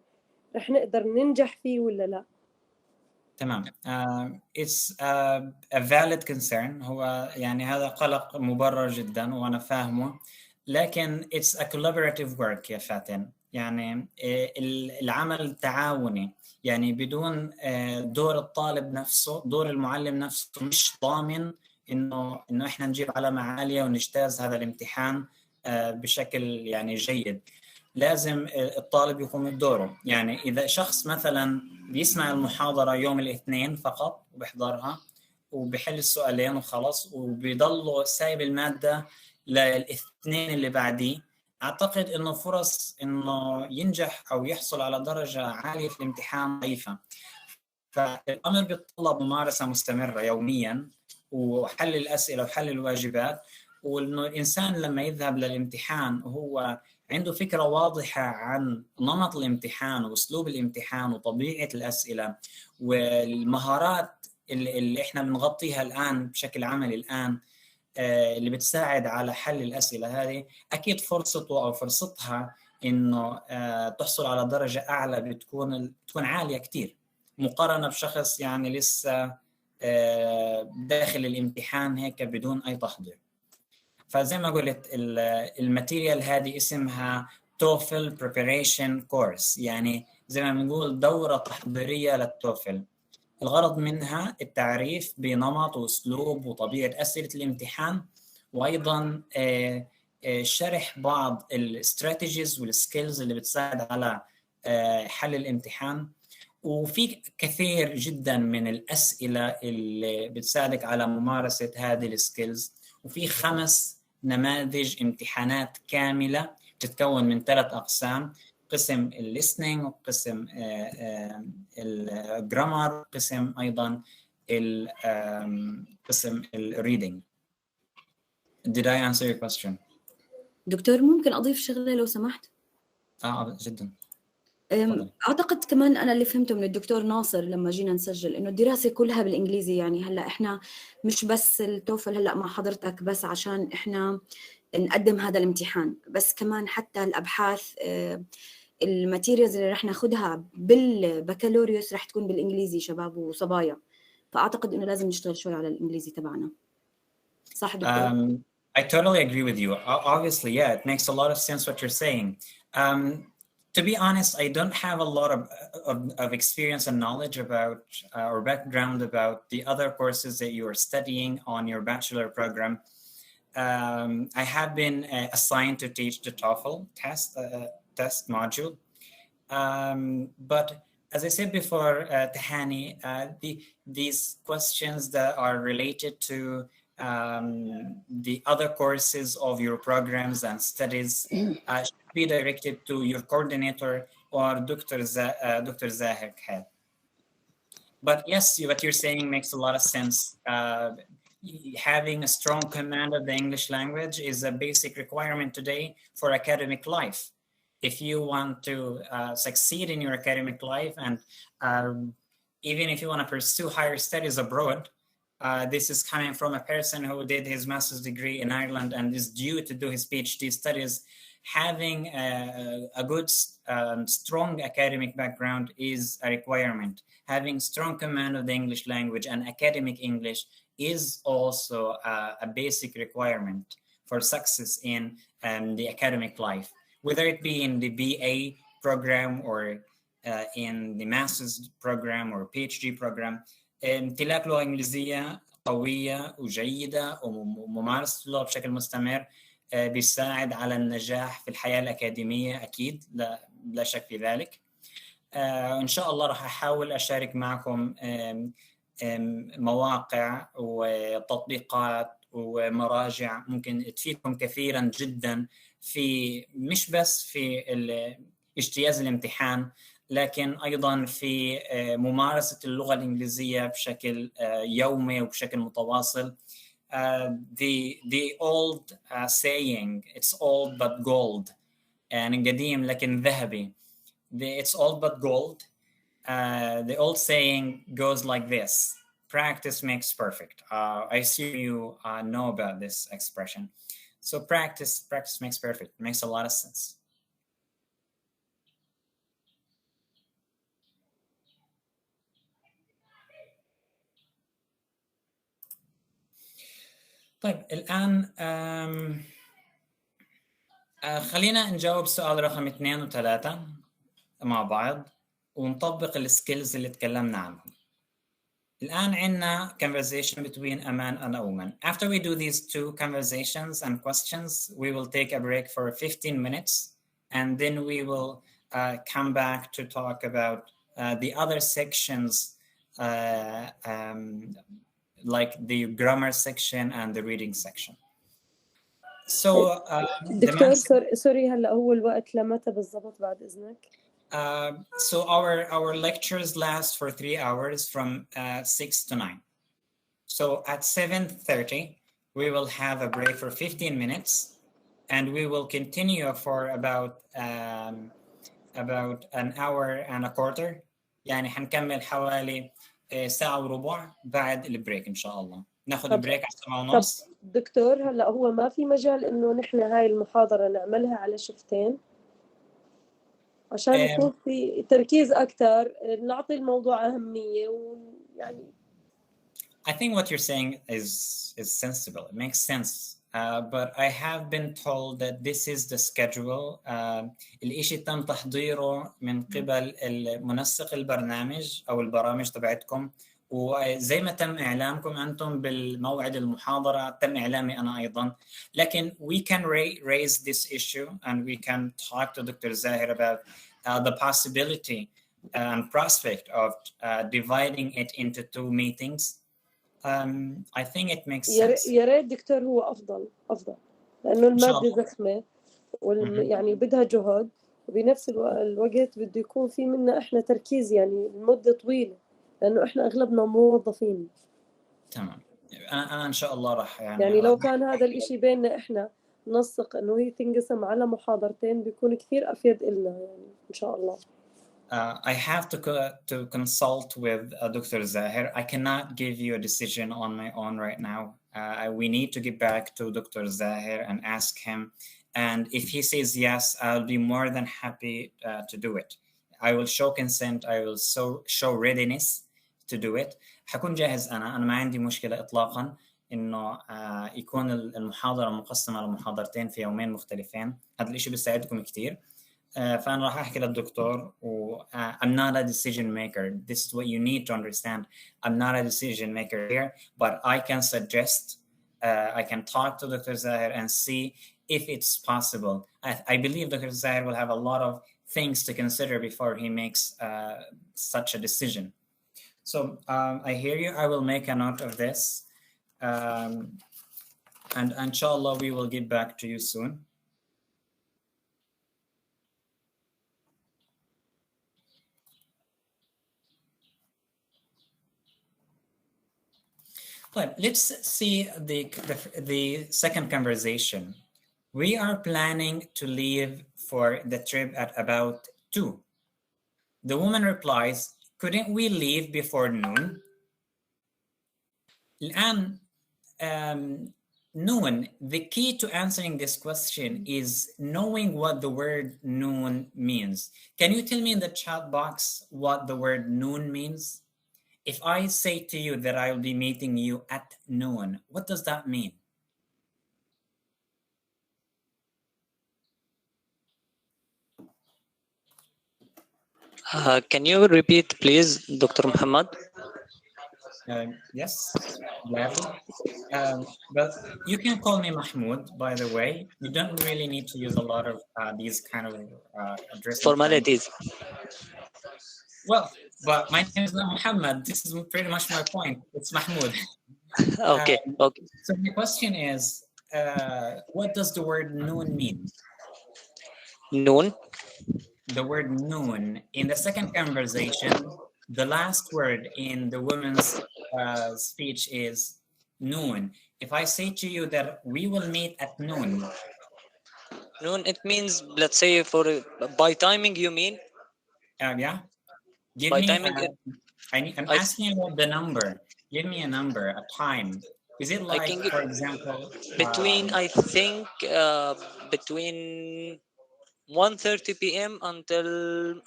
رح نقدر ننجح فيه ولا لا. تمام. it's a valid concern. هو يعني هذا قلق مبرر جدا وأنا فاهمه، لكن it's a collaborative work يا فاتن. يعني العمل تعاوني، يعني بدون دور الطالب نفسه، دور المعلم نفسه مش ضامن إنه إحنا نجيب علامة عالية ونجتاز هذا الامتحان بشكل يعني جيد. لازم الطالب يقوم بدوره. يعني إذا شخص مثلا بيسمع المحاضرة يوم الاثنين فقط وبيحضرها وبيحل السؤالين وخلص وبيضله سايب المادة للاثنين اللي بعديه، أعتقد إنه فرص إنه ينجح أو يحصل على درجة عالية في الامتحان ضعيفة. فالأمر بيتطلب ممارسة مستمرة يوميا وحل الأسئلة وحل الواجبات، وإنه الإنسان لما يذهب للامتحان وهو عنده فكرة واضحة عن نمط الامتحان وأسلوب الامتحان وطبيعة الأسئلة والمهارات اللي إحنا بنغطيها الآن بشكل عملي الآن اللي بتساعد على حل الأسئلة هذه، أكيد فرصته أو فرصتها إنه تحصل على درجة أعلى بتكون عالية كتير مقارنة بشخص يعني لسه داخل الامتحان هيك بدون أي تحضير. فزي ما قلت الماتيريال هذه اسمها TOEFL Preparation Course، يعني زي ما بنقول دورة تحضيرية للتوفل. الغرض منها التعريف بنمط وأسلوب وطبيعة أسئلة الامتحان، وأيضا شرح بعض الاستراتيجيز والسكيلز اللي بتساعد على حل الامتحان. وفي كثير جدا من الأسئلة اللي بتساعدك على ممارسة هذه السكيلز. وفي 5 نماذج امتحانات كاملة تتكون من 3 أقسام: قسم الليسنينج، وقسم الجرامر، وقسم أيضا قسم الريدينج. Did I answer your question? دكتور ممكن أضيف شغلة لو سمحت؟ جدا. أعتقد كمان أنا اللي فهمته من الدكتور ناصر لما جينا نسجل إنه الدراسة كلها بالإنجليزي. يعني هلأ إحنا مش بس التوفل هلأ مع حضرتك بس عشان إحنا نقدم هذا الامتحان، بس كمان حتى الأبحاث الماتيريالز اللي رح ناخدها بالبكالوريوس رح تكون بالإنجليزي شباب وصبايا. فأعتقد إنه لازم نشتغل شوي على الإنجليزي تبعنا. صح دكتور؟ I totally agree with you. Obviously, yeah, it makes a lot of sense what you're saying. To be honest, I don't have a lot of experience and knowledge about or background about the other courses that you are studying on your bachelor program. I have been assigned to teach the TOEFL test module. But as I said before, Tahani, these questions that are related to the other courses of your programs and studies should be directed to your coordinator or Dr. Zahir Khed. But yes, what you're saying makes a lot of sense. Having a strong command of the English language is a basic requirement today for academic life. If you want to succeed in your academic life, and even if you want to pursue higher studies abroad, this is coming from a person who did his master's degree in Ireland and is due to do his PhD studies. Having a good, strong academic background is a requirement. Having strong command of the English language and academic English is also a basic requirement for success in the academic life, whether it be in the BA program or in the master's program or PhD program. امتلاك لغة إنجليزية قوية وجيدة وممارسة اللغة بشكل مستمر بيساعد على النجاح في الحياة الأكاديمية أكيد، لا شك في ذلك. إن شاء الله راح أحاول أشارك معكم مواقع وتطبيقات ومراجع ممكن تفيدكم كثيرا جدا في مش بس في اجتياز الامتحان، لكن أيضا في ممارسة اللغة الإنجليزية بشكل يومي وبشكل متواصل. The old saying, it's old but gold، يعني قديم لكن ذهبي. It's old but gold. The old saying goes like this: practice makes perfect. I assume you know about this expression. So practice makes perfect. It makes a lot of sense. طيب الآن خلينا نجاوب سؤال رقم 2 و3 مع بعض ونطبق السكيلز اللي تكلمنا عنهم. الآن عندنا conversation between a man and a woman. After we do these 2 conversations and questions, we will take a break for 15 minutes, and then we will come back to talk about the other sections, like the grammar section and the reading section. So دكتور سوري هلا هو الوقت لمتى بالضبط بعد إذنك؟ So our lectures last for 3 hours from 6 to 9. So at 7:30 we will have a break for 15 minutes, and we will continue for about an hour and a quarter. يعني حنكمل حوالي ساعة وربع بعد البريك إن شاء الله. ناخذ بريك على 7:30. طب دكتور هلا هو ما في مجال إنه نحن هاي المحاضرة نعملها على شفتين؟ عشان يكون في تركيز أكثر، نعطي الموضوع أهمية ويعني. I think what you're saying is sensible. It makes sense. But I have been told that this is the schedule. الإشي تم تحضيره من قبل المنسق البرنامج أو البرامج تبعتكم، وزي ما تم إعلامكم أنتم بالموعد المحاضرة تم إعلامي أنا أيضا. لكن we can raise this issue and we can talk to Dr. Zahir about the possibility and prospect of dividing it into 2 meetings. I think it makes sense. يا ريت دكتور، هو أفضل لأنه المادة زخمة يعني بدها جهد، وبنفس الوقت بده يكون في منا إحنا تركيز يعني لمدة طويلة، لأنه إحنا أغلبنا موظفين. تمام. أنا إن شاء الله راح يعني لو كان هذا الإشي بيننا إحنا ننسق إنه هي تنقسم على محاضرتين بيكون كثير أفيد إلنا يعني إن شاء الله. I have to consult with Dr. Zahir. I cannot give you a decision on my own right now. We need to get back to Dr. Zahir and ask him. And if he says yes, I'll be more than happy to do it. I will show consent. I will show readiness to do it. حكون جاهز أنا ما عندي مشكلة إطلاقا إنه يكون المحاضرة مقسمة لمحاضرتين في يومين مختلفين. هذا الإشي بيساعدكم كتير. فأنا راح أحكي للدكتور I'm not a decision maker. This is what you need to understand. I'm not a decision maker here, but I can suggest, I can talk to Dr. Zahir and see if it's possible. I believe Dr. Zahir will have a lot of things to consider before he makes such a decision. So I hear you. I will make a note of this. And inshallah, we will get back to you soon. But let's see the second conversation. We are planning to leave for the trip at about 2. The woman replies, couldn't we leave before noon? الآن noon, the key to answering this question is knowing what the word noon means. Can you tell me in the chat box what the word noon means? If I say to you that I will be meeting you at noon, what does that mean? Can you repeat, please, Dr. Muhammad? Yes, gladly. But you can call me Mahmoud, by the way. You don't really need to use a lot of these kind of addressing formalities. Well, but my name is not Muhammad. This is pretty much my point. It's Mahmoud. Okay. Okay. So the question is, what does the word noon mean? Noon. The word noon. In the second conversation, the last word in the woman's speech is noon. If I say to you that we will meet at noon. Noon, it means, let's say, by timing, you mean? Yeah. Give by me timing. I'm asking about the number. Give me a number, a time. Is it like, for example, between I think between 1:30 p.m. until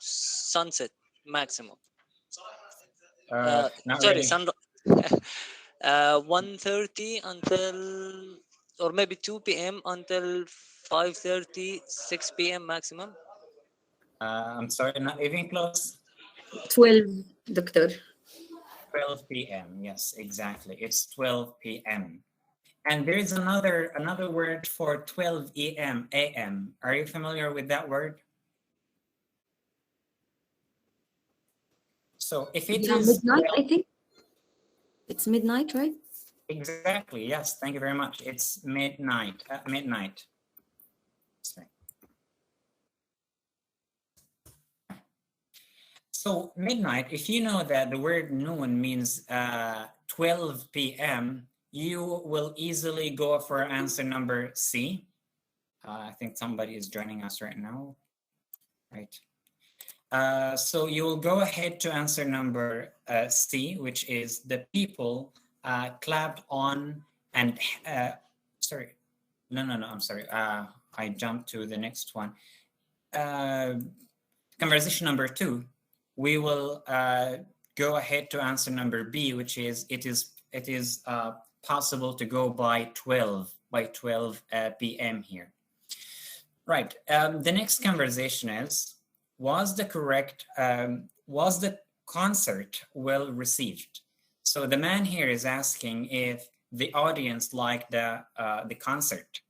sunset maximum. Sorry, sunrise. 1:30 until, or maybe 2 p.m. until 5:30, 6 p.m. maximum. I'm sorry, not even close. 12, Doctor. 12 p.m. Yes, exactly. It's 12 p.m. And there is another word for 12 a.m. Are you familiar with that word? So if it is midnight, 12, I think it's midnight, right? Exactly. Yes. Thank you very much. It's midnight. Midnight. Sorry. So midnight, if you know that the word noon means 12 p.m., you will easily go for answer number C. I think somebody is joining us right now. Right. So you will go ahead to answer number C, which is the people clapped on and, sorry. No, I'm sorry. I jumped to the next one. conversation number 2, we will go ahead to answer number B, which is it is possible to go by 12 p.m. here. Right. The next conversation is, was the concert well received? So the man here is asking if the audience liked the concert.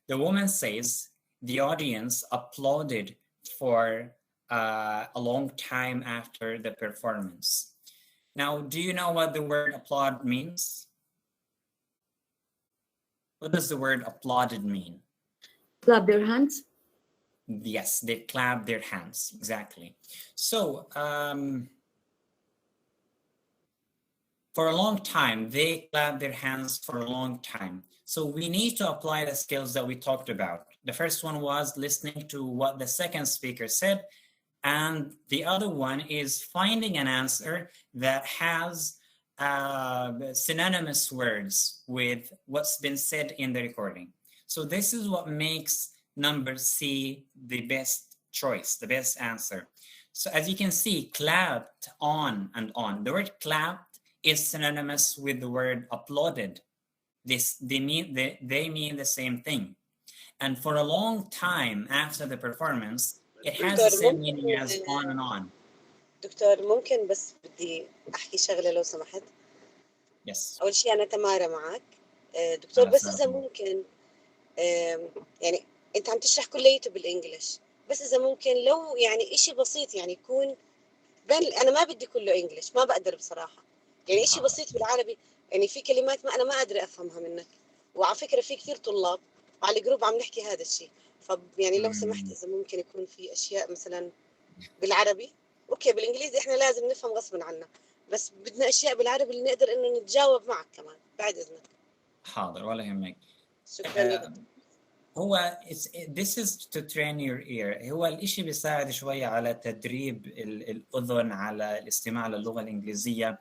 The woman says the audience applauded for a long time after the performance. Now, do you know what the word applaud means? What does the word applauded mean? Clap their hands? Yes, they clap their hands, exactly. So, for a long time, they clap their hands for a long time. So we need to apply the skills that we talked about. The first one was listening to what the second speaker said, and the other one is finding an answer that has synonymous words with what's been said in the recording. So this is what makes number C the best choice, the best answer. So as you can see, clapped on and on. The word clapped is synonymous with the word applauded. They mean the same thing. And for a long time after the performance, it has the same meaning as on and on. دكتور ممكن بس بدي أحكي شغلة لو سمحت. Yes. أول شيء أنا تمارا معك دكتور، بس إذا ممكن يعني أنت عم تشرح كليته بالإنجليش، بس إذا ممكن لو يعني إشي بسيط يعني يكون أنا ما بدي كله إنجليش، ما بقدر بصراحة. يعني إشي بسيط بالعربي، يعني في كلمات أنا ما قادرة أفهمها منك، وعلى فكرة في كثير طلاب وعلى الجروب عم نحكي هذا الشيء. يعني لو سمحت إذا ممكن يكون في أشياء مثلا بالعربي. أوكي بالإنجليزي إحنا لازم نفهم غصبا عنا، بس بدنا أشياء بالعربي اللي نقدر إنه نتجاوب معك كمان بعد إذنك. حاضر ولا يهمك. شكرا. هو this is to train your ear. هو الإشي بيساعد شوية على تدريب الأذن على الاستماع للغة الإنجليزية.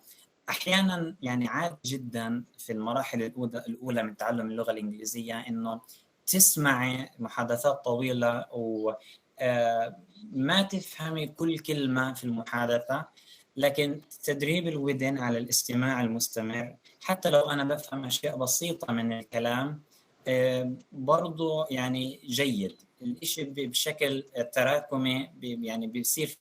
أحيانا يعني عادي جدا في المراحل الأولى من تعلم اللغة الإنجليزية إنه تسمعي محادثات طويلة وما تفهمي كل كلمة في المحادثة، لكن تدريب الودن على الاستماع المستمر حتى لو أنا بفهم أشياء بسيطة من الكلام برضو يعني جيد. الإشي بشكل تراكمي يعني بيصير